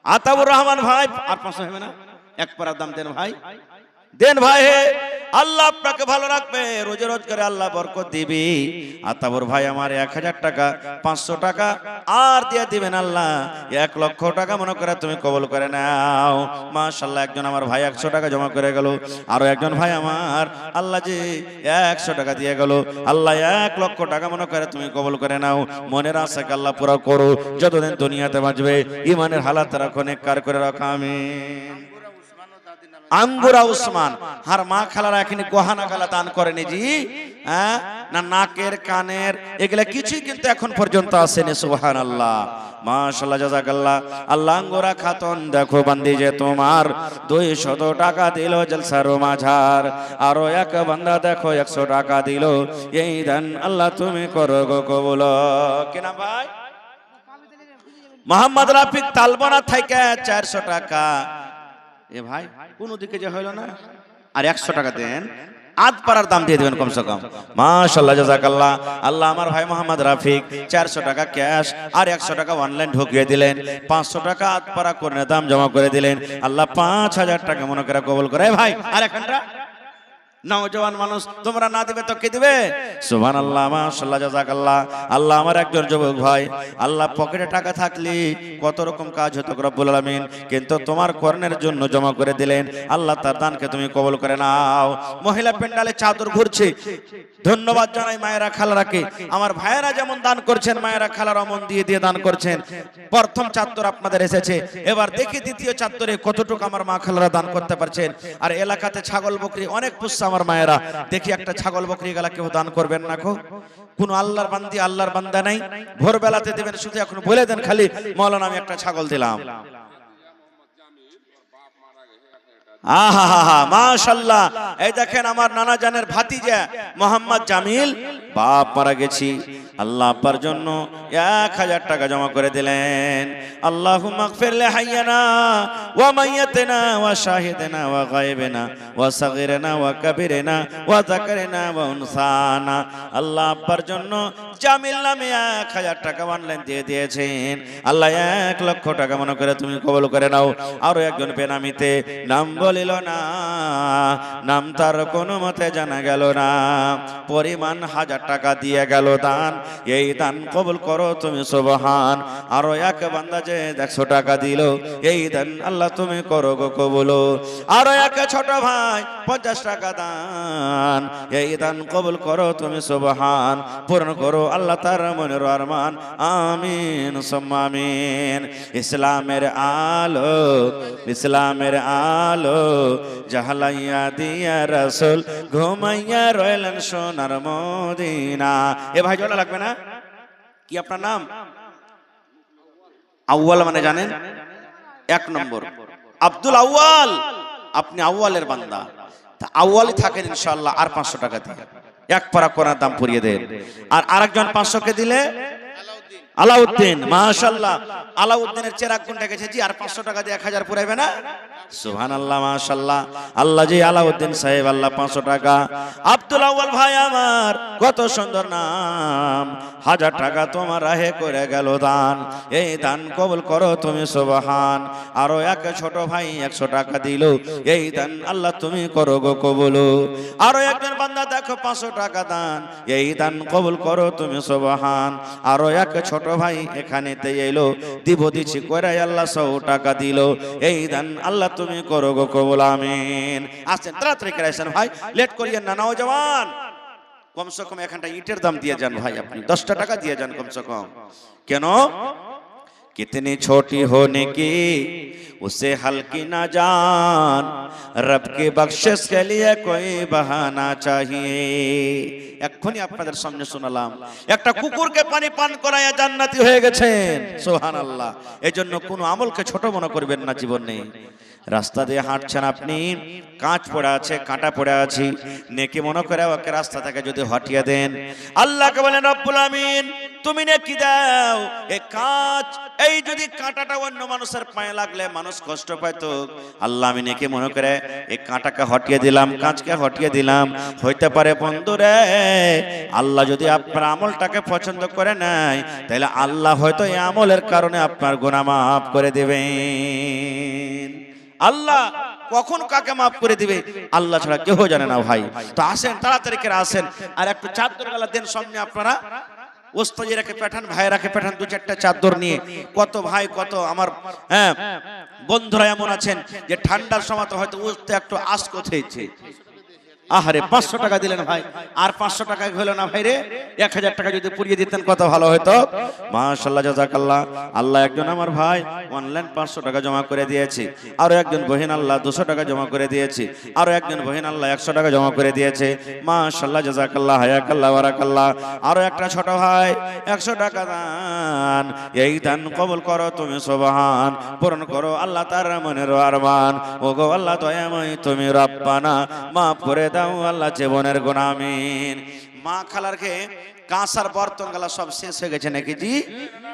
আতাউর রহমান ভাই। আর 500 হবে না? এক পারার দাম দেন ভাই, দেন ভাই। হে আল্লাহ আপনাকে ভালো রাখবে, রোজে রোজ করে আল্লাহ বরকত দিবি। আতাবর ভাই আমার 1000 টাকা 500 টাকা আর দিয়ে দিবেন আল্লাহ 1 লক্ষ টাকা মনে করে তুমি কবুল করে নাও। মাশাআল্লাহ। একজন আমার ভাই 100 টাকা জমা করে গেল, আরো একজন ভাই আমার আল্লাহ জি 100 টাকা দিয়ে গেল। আল্লাহ 1 লক্ষ টাকা মনে করে তুমি কবুল করে নাও। মনের আশাকে আল্লাহ পুরো করো। যতদিন দুনিয়াতে বাঁচবে ইমানের হালাত রাখো, নেককার করে রাখো। আমিন। আঙ্গুরা উসমান আর মা খালারা এখানে গহনা গালা দান করেনি জি, হ্যাঁ না নাকের কানের এগুলা কিছুই কিন্তু এখন পর্যন্ত আসেনি। সুবহানাল্লাহ। মাশাআল্লাহ জাযাকাল্লাহ। আল্লাহ আঙ্গুরা খাতুন দেখো বান্দি যে তোমার 200 টাকা দিল জলসার মাঝার, আরো এক বান্দা দেখো 100 টাকা দিল। এই দান আল্লাহ তুমি করো গো কবুল। কেনা ভাই? মোহাম্মদ রাফিক তালবনা থেকে 400 টাকা। এ ভাই কোন দিকে যে হইল না, আর 100 টাকা দেন, আধ পারার দাম দিয়ে দিবেন কমসে কম। মাশাআল্লাহ জাযাকাল্লাহ। আল্লাহ আমার ভাই মোহাম্মদ রাফিক 400 টাকা ক্যাশ আর 100 টাকা অনলাইন ঢুকিয়ে দিলেন, 500 টাকা আধ পারা করে দাম জমা করে দিলেন। আল্লাহ 5000 টাকা মনে করে কবুল করে। ভাই আর এখানটা নওজওয়ান মানুষ, তোমরা না দিবে তো কে দিবে? সুবহানাল্লাহ। মাশাআল্লাহ জাযাকাল্লাহ। আল্লাহ আমার একজন যুবক ভাই, আল্লাহ পকেটে টাকা থাকলে কত রকম কাজ হতো রব্বুল আলামিন, কিন্তু তোমার কর্ণের জন্য জমা করে দিলেন। আল্লাহ তার দানকে তুমি কবুল করে নাও। মহিলা পেন্ডালে চাদর ঘুরছে, ধন্যবাদ জানাই মায়েরা খালারাকে। আমার ভাইয়েরা যেমন দান করছেন মায়েরা খালারা মন দিয়ে দিয়ে দান করছেন। প্রথম চাদর আপনাদের এসেছে, এবার দেখি দ্বিতীয় চাদরে কতটুকু আমার মা খালারা দান করতে পারছেন। আর এলাকাতে ছাগল বকরি অনেক পুষছে আমার মায়েরা, দেখি একটা ছাগল বকরি গেলা কেউ দান করবেন না গো? কোন আল্লাহর বান্দি আল্লাহর বান্দা নাই? ভোরবেলাতে দেবেন, শুধু এখন বলে দেন খালি মাওলানা আমি একটা ছাগল দিলাম। আহা হা হা মাশাআল্লাহ। এই দেখেন আমার নানা জানের ভাতিজা মোহাম্মদ জামিল, বাপ মারা গেছি, আল্লাহ আব্বার জন্য 1000 টাকা জমা করে দিলেন। আল্লাহুম্মা গফির লি হাইয়ানা ওয়া মাইয়াতিনা ওয়া শাহিদিনা ওয়া গায়বিনা ওয়া সাগীরিনা ওয়া কাবীরিনা ওয়া যাকারিনা ওয়া উনসানা। আল্লাহ আব্বার জন্য জামিল নামে 1000 টাকা অনলাইন দিয়ে দিয়েছেন। আল্লাহ 1 লক্ষ টাকা মনে করে তুমি কবুল করে নাও। আরো একজন বেনামিতে নাম বলে বলিল না, নাম তার কোনো মতে জানা গেল না, পরিমাণ 1000 টাকা দিয়ে গেল দান। এই দান কবুল করো তুমি সুবহান। আরো এক বান্দা যে 100 টাকা দিল, এই দান আল্লাহ তুমি করো গো কবুল। আরো এক ছোট ভাই 50 টাকা দান, এই দান কবুল করো তুমি সুবহান। পূরণ করো আল্লাহ তার মনের আরমান, আমিন সুম্মা আমিন। ইসলামের আলো, ইসলামের আলো জাহালাইয়া দিয়া রাসূল, ঘুমাইয়া রইলেন সোনার মদিনা। এ ভাই জোড়া লাগবে না? কি আপনার নাম? আউয়াল মানে জানেন? 1 নম্বর আব্দুল আউয়াল, আপনি আউয়ালের বান্দা। তা আউয়ালই থাকেন ইনশাআল্লাহ। আর 500 টাকা দিয়ে 1 পারা কোরআন দাম পড়িয়ে দেন। আর আরেকজন 500 কে দিলে আলাউদ্দিন, মাশাআল্লাহ। আলাউদ্দিনের চেরাগ কোনটা গেছে জি? আর 500 টাকা দিয়ে 1000 পুরাইবে না? সুবহানাল্লাহ, মাশাআল্লাহ। আল্লাহ জি আলাউদ্দিন সাহেব, আল্লাহ 500 টাকা। আব্দুল আউয়াল ভাই আমার, কত সুন্দর নাম, 1000 টাকা তোমার রাহে করে গেল দান। এই দান কবুল করো তুমি সুবহান। আরো এক ছোট ভাই 100 টাকা দিল, এই দান আল্লাহ তুমি করো গো কবুল। আরো একজন বান্দা দেখো 500 টাকা দান, এই দান কবুল করো তুমি সুবহান। আরো এক ছোট ভাই এখানেতে এলো, দিব দিছি করে আল্লাহ 100 টাকা দিল, এই দান আল্লাহ তুমি করো গো কবুল, আমিন। আসেন তাড়াতাড়ি করে আসেন ভাই, লেট করিয়েন না নওজওয়ান। কমসে কম এখানটা ইটের দাম দিয়ে যান ভাই, আপনি 10টা টাকা দিয়ে যান কমসে কম। কেন? कितनी छोटी होने की उसे हल्की ना जान, रब की बख्शिश के लिए कोई बहाना चाहिए। এক্ষুনি আপনাদের সামনে শোনালাম, একটা কুকুরকে পানি পান করায়া জান্নাতি হয়ে গেছেন, সুবহানাল্লাহ। এজন্য কোনো আমলকে ছোট মনে করবেন না জীবনে। রাস্তা দিয়ে হাঁটছেন আপনি, কাঁচ পড়ে আছে, কাঁটা পড়ে আছে, নেকি মনে করে ওকে রাস্তা থেকে যদি হটিয়ে দেন, আল্লাহকে বলেন রব্বুল আমিন তুমি নেকি দাও। এই কাঁচ, এই যদি কাঁটাটা অন্য মানুষের পায়ে লাগলে মানুষ কষ্ট পাইতো, আল্লাহ আমি নেকি মনে করে এই কাঁটাকে হটিয়ে দিলাম, কাঁচকে হটিয়ে দিলাম। হইতে পারে বন্ধুরে, আল্লাহ যদি আপনার আমলটাকে পছন্দ করে নেয়, তাহলে আল্লাহ হয়তো এই আমলের কারণে আপনার গুনাহ মাফ করে দেবেন। আল্লাহ কখন কাকে মাফ করে দিবে আল্লাহ ছাড়া কেউ জানে না ভাই। তো আসেন তাড়াতাড়ি করে আসেন, আর একটু চাদর গালা দেন সামনে আপনারা। ওস্তাজিরাকে পাঠান, ভাইরাকে পাঠান 2-4টা চাদর নিয়ে। কত ভাই, কত আমার বন্ধুরা এমন আছেন যে ঠান্ডার সময় তো হয়তো উঠতে একটু আসকো থেয়েছে। আহারে 500 টাকা দিলেন ভাই, আর 500 টাকা হলো না ভাই রে। 1000 টাকা যদি পুড়িয়ে দিতেন কত ভালো হতো। মাশাআল্লাহ, জাযাকাল্লাহ। আল্লাহ একজন আমার ভাই অনলাইন 500 টাকা জমা করে দিয়েছে, আরো একজন বহিন আল্লাহ 200 টাকা জমা করে দিয়েছে, আরো একজন বহিন আল্লাহ 100 টাকা জমা করে দিয়েছে। মাশাআল্লাহ, জাযাকাল্লাহ, হায়াকাল্লাহ, বারাকাল্লাহ। আরো একটা ছোট ভাই 100 টাকা দান, এই দান কবুল করো তুমি সুবহান। পূরণ করো আল্লাহ তার মনের আরমান। ওগো আল্লাহ দয়াময় তুমি রব্বানা, মাফ করে দাও আল্লাহ জীবনের গুনাহ, আমিন। মা খালারকে কাঁসার বর্তন গালা সব শেষ হয়ে গেছে নাকি জি?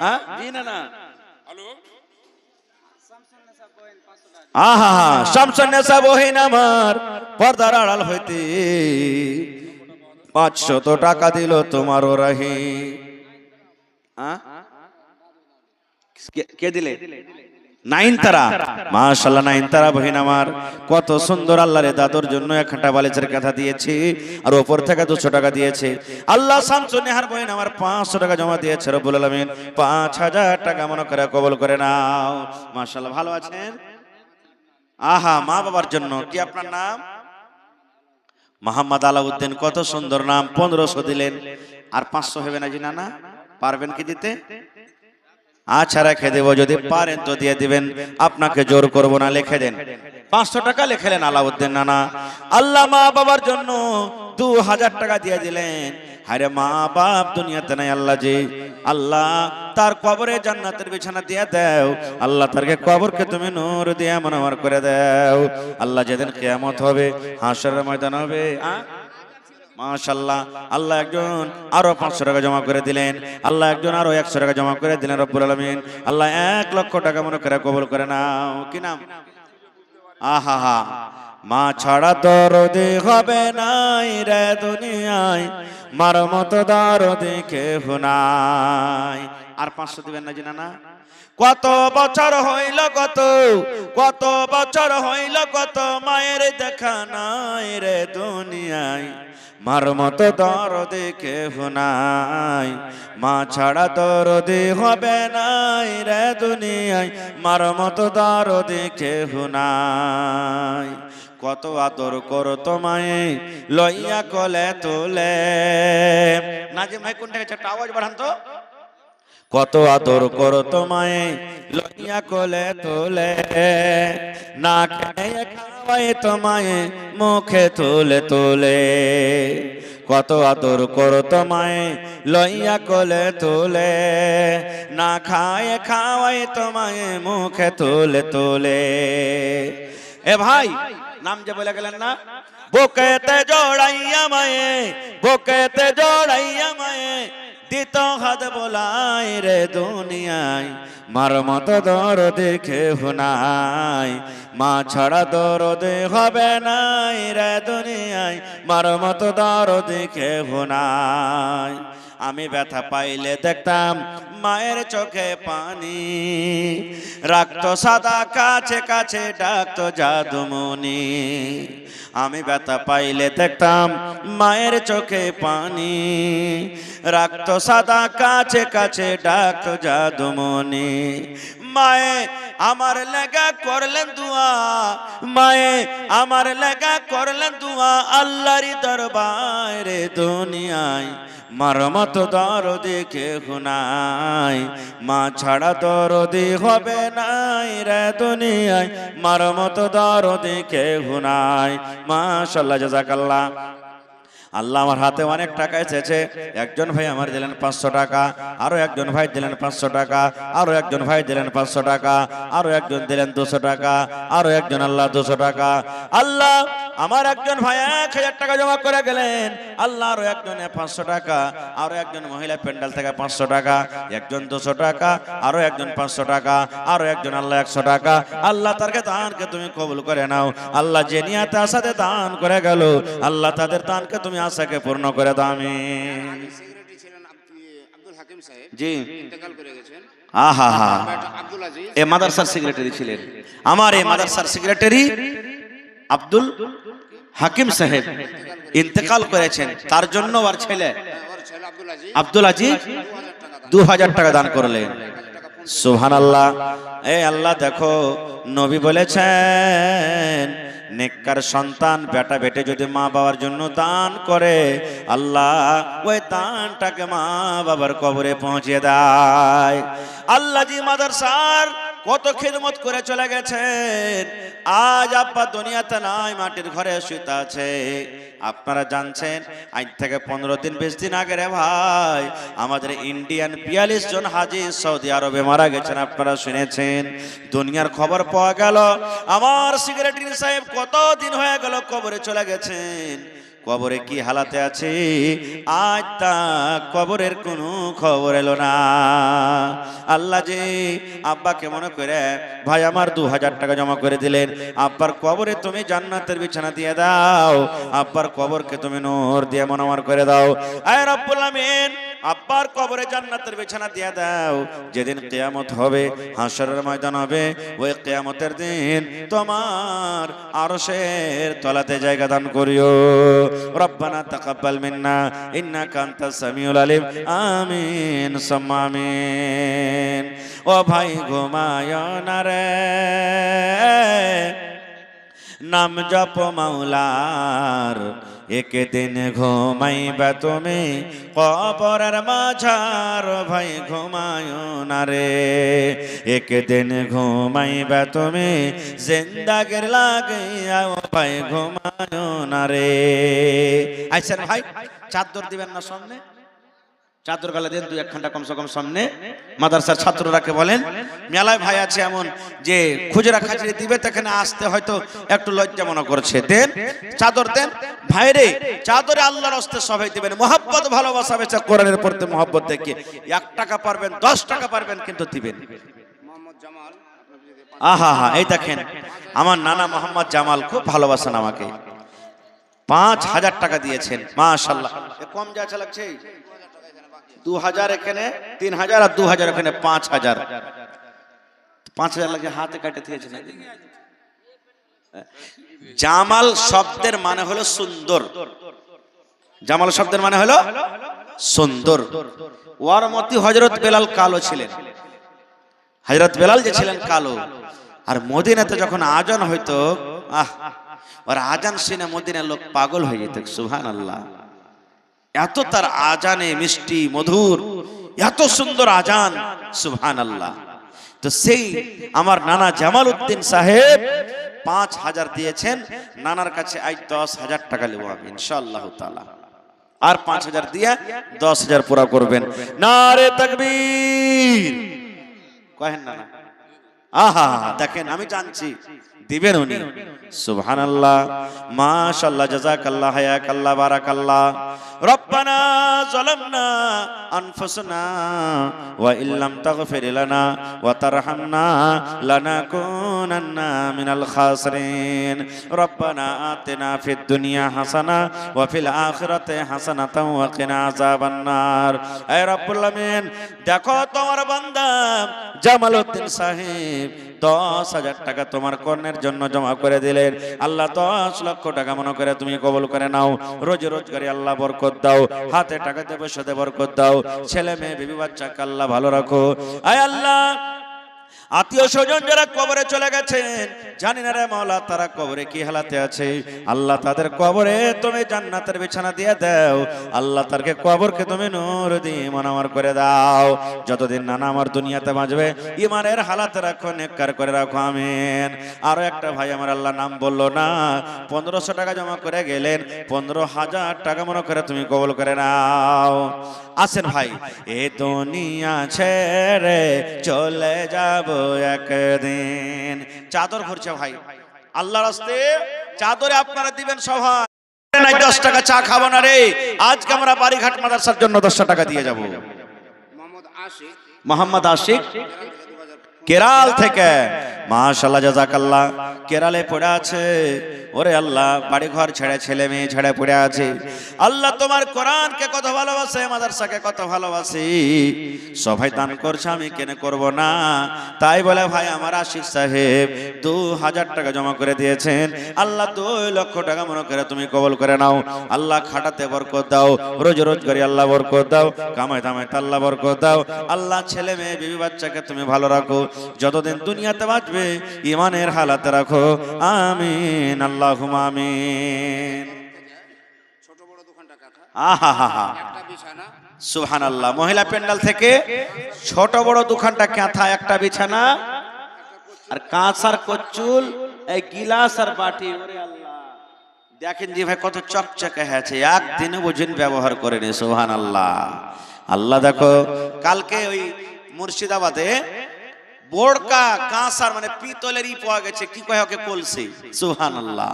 হ্যাঁ জি না না। আহা, শামসুন্নেসা বহিন আমার পর্দার আড়াল হইতে 500 টাকা দিল তোমারও রাহি। কে দিলে? নাইনতারা, মাশাআল্লাহ। নাইনতারা বহিন আমার কত সুন্দর, আল্লাহর দাদুর জন্য 1 বালিশের কথা দিয়েছি, আর উপর থেকে 200 টাকা দিয়েছে। আল্লাহ শামসুন্নেহার বহিন আমার 500 টাকা জমা দিয়েছে। রব্বুল আলামিন 5000 টাকা মনে করে কবুল করে নাও। মাশাআল্লাহ, ভালো আছেন? আহা, মা বাবার জন্য। কি আপনার নাম? মোহাম্মদ আলাউদ্দিন, কত সুন্দর নাম। 1500 দিলেন, আর 500 হবে না জি? না না, পারবেন কি দিতে? আচ্ছা রেখে দেব, যদি পারেন তো দিয়ে দিবেন, আপনাকে জোর করব না। লিখে দেন 500 টাকা লিখলেন আলাউদ্দিন নানা। আল্লাহ মা বাবার জন্য 2000 টাকা দিয়ে দিলেন। আরে মা বাপ দুনিয়াতে নাই, আল্লাহ জি, আল্লাহ তার কবরে জান্নাতের বিছানা দিয়ে দাও। আল্লাহ তারকে কবরকে তুমি নূর দিয়ে মনোহর করে দাও। আল্লাহ যেদিন কিয়ামত হবে, হাসরের ময়দান হবে, মাশাআল্লাহ। আল্লাহ একজন আরো 500 টাকা জমা করে দিলেন, আল্লাহ একজন আরো 100 টাকা জমা করে দিলেন। রব্বুল আলামিন আল্লাহ 1 লক্ষ টাকা মনে করে কবুল করে নাও। কি নাম? আহা হা, মা ছাড়া দরদি হবে নাই রে দুনিয়ায়, মার মতো দরদি কেউ নাই। আর 500 দিবেন না জিনা না? কত বছর হইল কত বছর হইল কত মায়ের দেখা নাই রে দুনিয়ায়, মার মতো দরদে কেহ নাই, মা ছাড়া দরদে হবে নাই রে দুনিয়ায়, মার মতো দরদে কেহ নাই। কত আদর করো তোমায় লইয়া কোলে তোলে। নাজিম ভাই কোনটা গেছে, একটা আওয়াজ বাড়ান তো। কত আদর করো তোমায় লইয়া কোলে তোলে, না খেয়ে খাওয়াই তোমায় মুখে তুলে তোলে। কত আদর করো তোমায় লইয়া কোলে তোলে, না খায় খাওয়াই তোমায় মুখে তুলে তোলে। এ ভাই নাম যে বলে গেলেন না, বুকেতে জড়াইয়া মায়ে, বুকেতে জড়াইয়া মায়ে দিত হাত বোলাই রে দুনিয়ায়, মার মতো দরদে কেহ নাই, মা ছাড়া দরদে হবে নাই রে দুনিয়ায়, মার মতো দরদে কেহ নাই। আমি ব্যথা পাইলে দেখতাম মায়ের চোখে পানি, রাখতো সাদা কাছে কাছে ডাকতো জাদুমণি। আমি ব্যথা পাইলে দেখতাম মায়ের চোখে পানি, রাখতো সাদা কাছে কাছে ডাকতো জাদুমণি। মায়ে আমার লাগা করলেন দুয়া, মায়ে আমার লাগা করলেন দুয়া আল্লাহর দরবারে দুনিয়ায়, মার মতো দরদে কেহ নাই, মা ছাড়া দরদে হবে নাই রে দুনিয়ায়, মার মতো দরদে কেহ নাই। মাশাআল্লাহ, জাযাকাল্লাহ। আল্লাহ আমার হাতে অনেক টাকা এসেছে। একজন ভাই আমার দিলেন 500 টাকা, আরো একজন ভাই দিলেন 500 টাকা, আরো একজন ভাই দিলেন 500 টাকা, আরো একজন দিলেন 200 টাকা, আরো একজন আল্লাহ 200 টাকা। আল্লাহ আমার একজন ভাই 1000 টাকা জমা করে গেলেন। আল্লাহ আরো একজনে 500 টাকা, আরো একজন মহিলা প্যান্ডেল থেকে 500 টাকা, একজন 200 টাকা, আরো একজন 500 টাকা, আরো একজন আল্লাহ 100 টাকা। আল্লাহ তারকে দানকে তুমি কবুল করে নাও। আল্লাহ যে নিয়তে আসাতে দান করে গেল, আল্লাহ তাদের দানকে তুমি আশাকে পূর্ণ করে দাও। আমিন। সেক্রেটারি ছিলেন আব্দুল হাকিম সাহেব, জি, ইন্তেকাল করে গেছেন। আহা হা, আব্দুল আজিজ এ মাদ্রাসার সেক্রেটারি ছিলেন। আমার এই মাদ্রাসার সেক্রেটারি আব্দুল হাকিম সাহেব ইন্তেকাল করেছেন, তার জন্য ওর ছেলে ওর ছেলে আব্দুল আজিজ আব্দুল আজিজ 2000 টাকা 2000 টাকা দান করলেন। সুবহানাল্লাহ। এই আল্লাহ দেখো, নবী বলেছেন নেককার সন্তান বেটা বেটে যদি মা বাবার জন্য দান করে, আল্লাহ ওই দানটাকে মা বাবার কবরে পৌঁছে দেয়। আল্লাহ জি মাদ্রাসার কত খিদমত করে চলে গেছেন। আজ আব্বা দুনিয়াতে নাই, মাটির ঘরে শুতে আছে। আপনারা জানছেন আজ থেকে 15 দিন 20 দিন আগে রে ভাই আমাদের ইন্ডিয়ান 42 জন হাজি সৌদি আরবে মারা গেছেন। আপনারা শুনেছেন, দুনিয়ার খবর পাওয়া গেল। আমার সেক্রেটারি সাহেব কত দিন হয়ে গেল কবরে চলে গেছেন। কবরে কি হালাতে আছে আজ তা কবরের কোনো খবর এলো না। আল্লাহ যে আব্বাকে মনে করে ভাই আমার 2000 টাকা জমা করে দিলেন, আব্বার কবরে তুমি জান্নাতের বিছানা দিয়ে দাও, আব্বার কবরকে তুমি নূর দিয়ে মনোয়ার করে দাও। আয় রব্বুল আমিন, আব্বার কবরে জান্নাতের বিছানা দিয়ে দাও। যেদিন কিয়ামত হবে, হাসরের ময়দান হবে, ওই কিয়ামতের দিন তোমার আরশের তলাতে জায়গা দান করিও। রব্বানা তাকাব্বাল মিন্না ইন্নাকা আনতাস সামিউল আলিম। আমিন সুম্মা আমিন। ও ভাই ঘুমায় না রে, নাম জপ মাওলার, একদিন ঘুমাইবা তুমি কবরের মাঝার। ভাই ঘুমায় না রে, একদিন ঘুমাইবা তুমি জিন্দাগির লাগিয়া। ভাই ঘুমায় না রে। আইছেন ভাই, চাদর দিবেন না সামনে, চাদর গালা দেন 2-1 ঘন্টা কমসে কম সামনে। মাদ্রাসার ছাত্ররাকে বলেন, মেলায় ভাই আছে এমন যে খুচরা খাচড়ি দিবে, সেখানে আসতে হয়তো একটু লজ্জা মনে করছে, দেন চাদর দেন ভাইরে। চাদরে আল্লাহর হস্তে সবাই দিবেন, মহব্বত ভালোবাসা বেচা কোরআনের পড়তে মহব্বত দেখে 1 টাকা পারবেন 10 টাকা পারবেন কিন্তু দিবেন। মোহাম্মদ জামাল, আহা হা, এই দেখেন আমার নানা মোহাম্মদ জামাল খুব ভালোবাসেন আমাকে, 5000 টাকা দিয়েছেন। মাশাআল্লাহ, কম যা লাগছে 2000 এখানে 3000 আর 2000 এখানে 5000। 5000 লাগে হাতে কাটে দিয়েছে নাকি? জামাল শব্দের মানে হলো সুন্দর। জামাল শব্দের মানে হলো সুন্দর। ওর মতি হযরত বেলাল কালো ছিলেন। হযরত বেলাল যে ছিলেন কালো। আর মদিনাতে যখন আজান হইতো, আর আজান শুনে মদিনার লোক পাগল হয়ে যেত। সুবহানাল্লাহ। এত তার আজানে মিষ্টি মধুর, এত সুন্দর আজান। সুবহানাল্লাহ। তো সেই আমার নানা জামাল উদ্দিন সাহেব 5000 দিয়েছেন। নানার কাছে আজ 10000 টাকা নেব আমি ইনশাআল্লাহ তাআলা। আর 5000 দিয়ে 10000 পুরা করবেন। নারে তাকবীর কহেন না। আহা দেখেন, আমি জানছি দিবেন উনি। সুবহানাল্লাহ, মাশাআল্লাহ, জাযাকাল্লাহ, হায়াকাল্লাহ, বারাকাল্লাহ। রব্বানা যালামনা আনফুসানা ওয়া ইল্লাম তাগফির লানা ওয়া তারহামনা লানাকুনান্না মিনাল খাসিরিন। রব্বানা আতিনা ফিদ দুনিয়া হাসানা ওয়া ফিল আখিরাতি হাসানাতাও ওয়া কিনা আযাবান নার। হে রব্বুল আমিন, দেখো তোমার বান্দা জামালউদ্দিন সাহেব 10000 টাকা তোমার কর্ণের জন্য জমা করে দিলেন। আল্লাহ 10 লক্ষ টাকা মনে করে তুমি কবুল করে নাও। রোজ রোজগারে আল্লাহ বরকত দাও, হাতে টাকাতে পয়সাতে বরকত দাও, ছেলে মেয়ে বিবি বাচ্চাকে আল্লাহ ভালো রাখো। আয় আল্লাহ, আত্মীয় স্বজন যারা কবরে চলে গেছেন, জানি না রে মাওলা তারা কবরে কি হালাতে আছে। আল্লাহ তাদের কবরে তুমি জান্নাতের বিছানা দিয়ে দাও। আল্লাহ তারকে কবরকে তুমি নূর দিয়ে মনোমর করে দাও। যতদিন নানা আমার দুনিয়াতে বাঁচবে ইমানের হালাতে রাখো, নেককার করে রাখো, আমিন। আরো একটা ভাই আমার আল্লাহ নাম বললো না, 1500 টাকা জমা করে গেলেন। 15000 টাকা মনে করে তুমি কবুল করে নাও। আসেন ভাই, এ দুনিয়া ছেড়ে চলে যাব একদিন। চাদর ভরছে ভাই আল্লাহর রাস্তে, চাদরে আপনারা দিবেন সবাই। 10 টাকা চা খাবো না রে, আজকে আমরা বাড়িঘাট মাদ্রাসার জন্য 100 টাকা দিয়ে যাব। মোহাম্মদ আশিক কেরাল থেকে, মাশাআল্লাহ, জাযাকাল্লাহ। কেরালে পড়ে আছে। ওরে আল্লাহ, বাড়ি ঘর ছেড়ে ছেলে মেয়ে ছেড়ে পড়ে আছে। আল্লাহ তোমার কোরআনকে কত ভালোবাসে, মাদ্রাসাকে কত ভালোবাসে। সবাই দান করছে, আমি কেন করব না? তাই বলে ভাই আমার আশিক সাহেব 2000 টাকা জমা করে দিয়েছেন। আল্লাহ 2 লক্ষ টাকা মনে করে তুমি কবুল করে নাও। আল্লাহ খাটাতে বরকত দাও, রোজ রোজগারি আল্লাহ বরকত দাও, কামাই দামাইতে আল্লাহ বরকত দাও। আল্লাহ ছেলে মেয়ে বিবি বাচ্চাকে তুমি ভালো রাখো, যতদিন দুনিয়াতে বাঁচবে ইমানের হালাতে রাখো, আমিন আল্লাহুম্মা আমিন। ছোট বড় দোকানটা কাকা, আহা একটা বিছানা। সুবহানাল্লাহ। মহিলা প্যান্ডেল থেকে ছোট বড় দুখানটা কাঁথা, একটা বিছানা, আর কাঁচ আর কচুল, এই গিলাস আর বাটি। ওরে আল্লাহ, দেখেন জি ভাই কত চকচকে আছে, একদিনে বুঝেন ব্যবহার করেনি। সুবহানাল্লাহ। আল্লাহ দেখো, কালকে ওই মুর্শিদাবাদে বোরকা কাঁসার মানে পিতলের ই পাওয়া গেছে, কি কয় ওকে, কলসি। সুবহানাল্লাহ,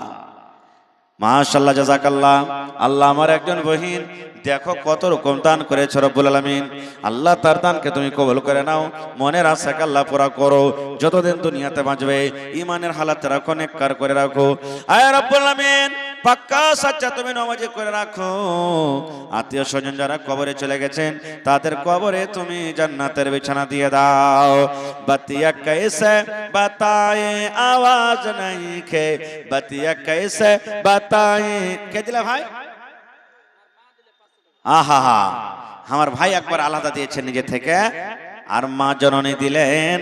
মাশাআল্লাহ, জাযাকাল্লাহ। আল্লাহ আমার একজন বহিন দেখো কত রকম দান করেছে রব্বুল আলামিন। আল্লাহ তার দানকে তুমি কবুল করে নাও, মনের আশাকে আল্লাহ পুরা করো। যতদিন দুনিয়াতে বাঁচবে ইমানের হালাতে রাখো, নেককার করে রাখো। আয় রব্বুল আলামিন, পাক্কা সাচ্চা তুমি নামাজি করে রাখো। আত্মীয় স্বজন যারা কবরে চলে গেছেন তাদের কবরে তুমি জান্নাতের বিছানা দিয়ে দাও। বাতিয়া कैसे बताए आवाज नहीं खे, बतिया कैसे बताए। কে দিলা ভাই? আহা, আমার ভাই একবার আলাদা দিয়েছেন নিজে থেকে, আর মা জননী দিলেন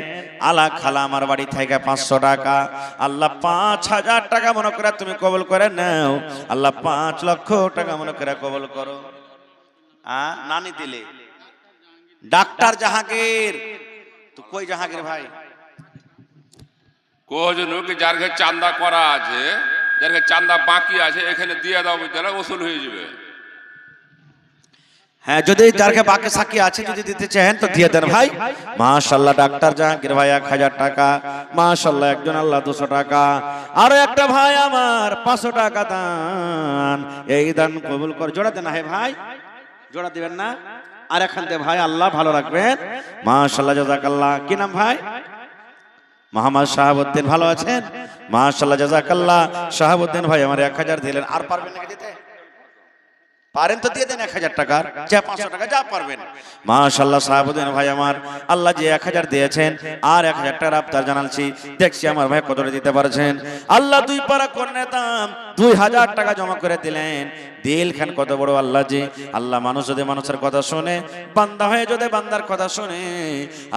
আলা খালা আমার বাড়ি থেকে 500 টাকা। আল্লাহ 5000 টাকা মনে করে তুমি কবুল করে নাও। আল্লাহ 5 লক্ষ টাকা মনে করে কবুল করো। নানি দিলে ডাক্তার জাহাঙ্গীর, তো কই জাহাঙ্গীর ভাই? কোজনকে যার কাছে চাঁদা করা আছে, যার কাছে চাঁদা বাকি আছে, এখানে দিয়ে দাও, বুঝলে ওসুল হয়ে যাবে। হ্যাঁ, যদি যারকে বাকি সাকি আছে যদি দিতে চান তো দিয়ে দেন ভাই। মাশাআল্লাহ, ডাক্তার জাহাঙ্গীর ভাই 1000 টাকা, মাশাআল্লাহ, একজন আল্লাহ 200 টাকা, আরো একটা ভাই আমার 500 টাকা দান। এই দান কবুল কর। জোড়া দেন হে ভাই, জোড়া দিবেন না? আর এখান থেকে ভাই আল্লাহ ভালো রাখবেন। মাশাআল্লাহ, জাযাকাল্লাহ। কি নাম ভাই? মোহাম্মদ শাহাবুদ্দিন। ভালো আছেন? মাশাআল্লাহ, জাযাকাল্লাহ। শাহাবুদ্দিন ভাই আমার 1000 দিলেন। আর পারবেন নাকি দিতে? পারেন তো দিয়ে দেন 1000 টাকা, যা 500 টাকা, যা পারবেন। মাশাআল্লাহ সাহাবুদ্দিন ভাই আমার, আল্লাহ যে 1000 দিয়েছেন আর 1000 টাকা আবদার জানালছি, দেখছি আমার ভাই কতটা দিতে পারছেন। আল্লাহ 2 পারা করনে দাম 2000 টাকা জমা করে দিলেন। দিল খান কত বড় আল্লাহ জি। আল্লাহ মানুষ যদি মানুষের কথা শুনে, বান্দা হয়ে যদি বান্দার কথা শুনে,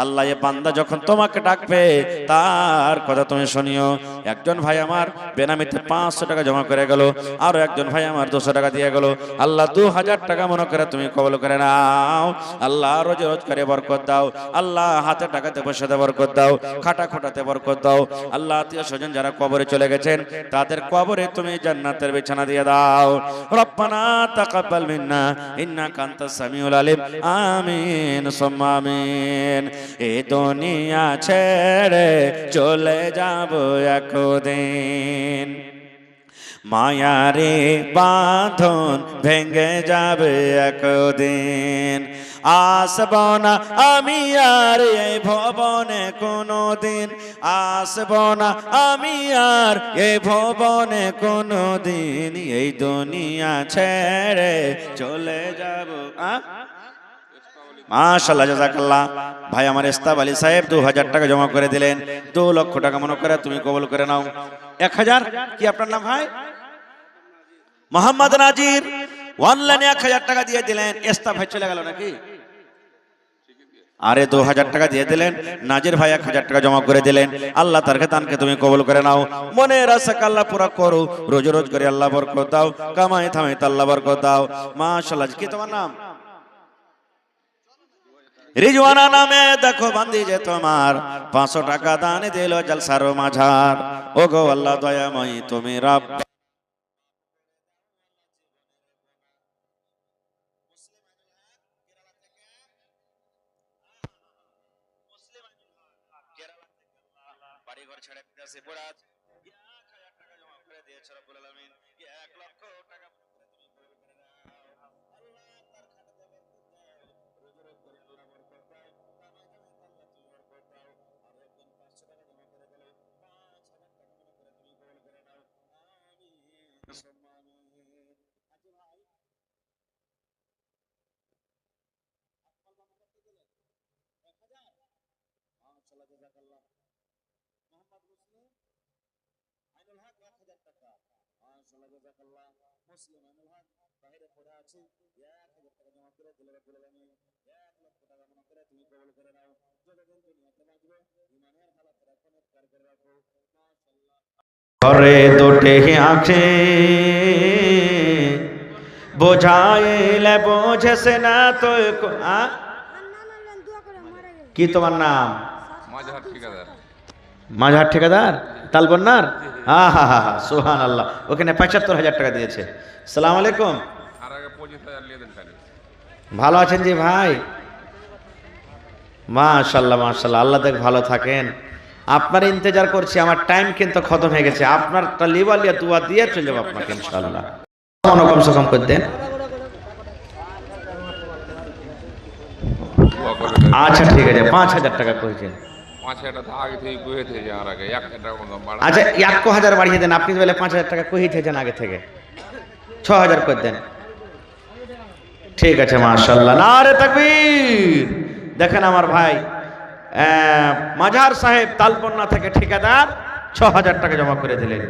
আল্লাহ এ বান্দা যখন তোমাকে ডাকবে তার কথা তুমি শুনিও। একজন ভাই আমার বেনামিতে 500 টাকা জমা করে গেল, আরো একজন ভাই আমার 200 টাকা দিয়ে গেল। আল্লাহ 2000 টাকা মনে করে তুমি কবুল করে নাও। আল্লাহ রোজ রোজ করে বরকত দাও। আল্লাহ হাতে টাকাতে পয়সাতে বরকত দাও, খাটা খোটাতে বরকত দাও। আল্লাহ আত্মীয় স্বজন যারা কবরে চলে গেছেন তাদের কবরে তুমি জান্নাতের বিছানা দিয়ে দাও। রব্বানা তাকাব্বাল মিন্না ইন্নাকা আনতাস সামিউল আলিম। আমিন সুম্মা আমিন। এই দুনিয়া ছেড়ে চলে যাব একদিন, মায়ারে বাঁধন ভেঙে যাবে একদিন। আসব না আমি আর এই ভবনে কোনোদিন, আসব না আমি আর এই ভবনে কোনোদিন, এই দুনিয়া ছেড়ে চলে যাব। মাশাআল্লাহ জাযাকাল্লাহ। ভাই আমার ইস্তাব আলী সাহেব 2000 টাকা জমা করে দিলেন। 2 লক্ষ টাকা মনে করে তুমি কবুল করে নাও। 1000 কি আপনার নাম ভাই? মোহাম্মদ নাজির অনলাইনে 1000 টাকা দিয়ে দিলেন। ইস্তাব ভাই চলে গেল নাকি? আরে 2000 টাকা দিয়ে দিলেন। নাজির ভাই 1000 টাকা জমা করে দিলেন। আল্লাহ তার দানকে তুমি কবুল করে নাও। মনের আশা আল্লাহ পুরা করো। রোজ রোজ করে আল্লাহ বরকত দাও, কামাই থামাই আল্লাহ বরকত দাও। মাশাআল্লাহ। কি তোমার নাম? রিজওয়ানা নামে দেখো বান্দি যে তোমার 500 টাকা দান দিল জলসার মাঝার। ও গো আল্লাহ দয়াময়ী তুমি রব। বাড়ি ঘর ছেড়ে বিদেশে পড়ে 1000 টাকা জমা করে দিয়েছে রব্বুল আলামিন। 1 লক্ষ টাকা মুসলিম আইনুল হক বাইরে পড়ে আছে। 1000 টাকা জমা করে দিল রব্বুল আলামিন। 1 লক্ষ টাকা মনে করে তুমি কবুল করে নাও। যতদিন দুনিয়াতে বাঁচবে ঈমানের হালাত রাখো, নেককার করে রাখো। মাশাআল্লাহ। ঘরে দুটি আঁখে বোঝাইলে বোঝেছে না তো। কি তোমার নাম? মাঝহার ঠিকাদার। মাঝহার ঠিকাদার তালবন্নার। হা হা হা হা, সুবহানাল্লাহ। ওখানে ৭৫,০০০ টাকা দিয়েছে। আসসালামু আলাইকুম। আর আগে 25,000 নিয়ে দেন খালি। ভালো আছেন জি ভাই? মাশাআল্লাহ মাশাআল্লাহ। আল্লাহ দেখ ভালো থাকেন। আপনার ইন্তজার করছি, আমার টাইম কিন্তু খতম হয়ে গেছে। আপনারটা লিবালিয়া দুয়া দিয়ে চলে যাব আপনাকে ইনশাআল্লাহ। কম সে কম করে দেন। আচ্ছা ঠিক আছে, ৫,০০০ টাকা করেছেন। 5,000 টাকা আগে থেকে কইতে থেকে আর আগে 1,000 টাকা মতো বাড়া। আচ্ছা ১,০০০ বাড়িয়ে দেন। আপনি বলে ৫,০০০ টাকা কহিয়েছেন আগে থেকে, ৬,০০০ করে দেন। ঠিক আছে মাশাআল্লাহ। নারে তাকবীর। দেখেন আমার ভাই মাঝহার সাহেব তালবন্না থেকে ঠিকাদার ৬,০০০ টাকা জমা করে দিলেন।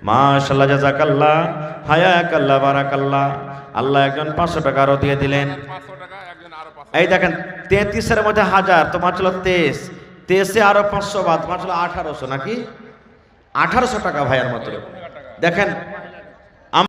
মাশাআল্লাহ জাযাকাল্লাহ, হায়াকাল্লাহ, বারাকাল্লাহ। আল্লাহ একজন ৫০০ টাকা আরো দিয়ে দিলেন। 500 টাকা একজন আরো 500। এই দেখেন 33-এর মধ্যে 1000, তোমার ছিল 23 আরো 500 বাদ, তোমার ছিল 1800 নাকি? 1800 টাকা ভাইয়ার মতো। দেখেন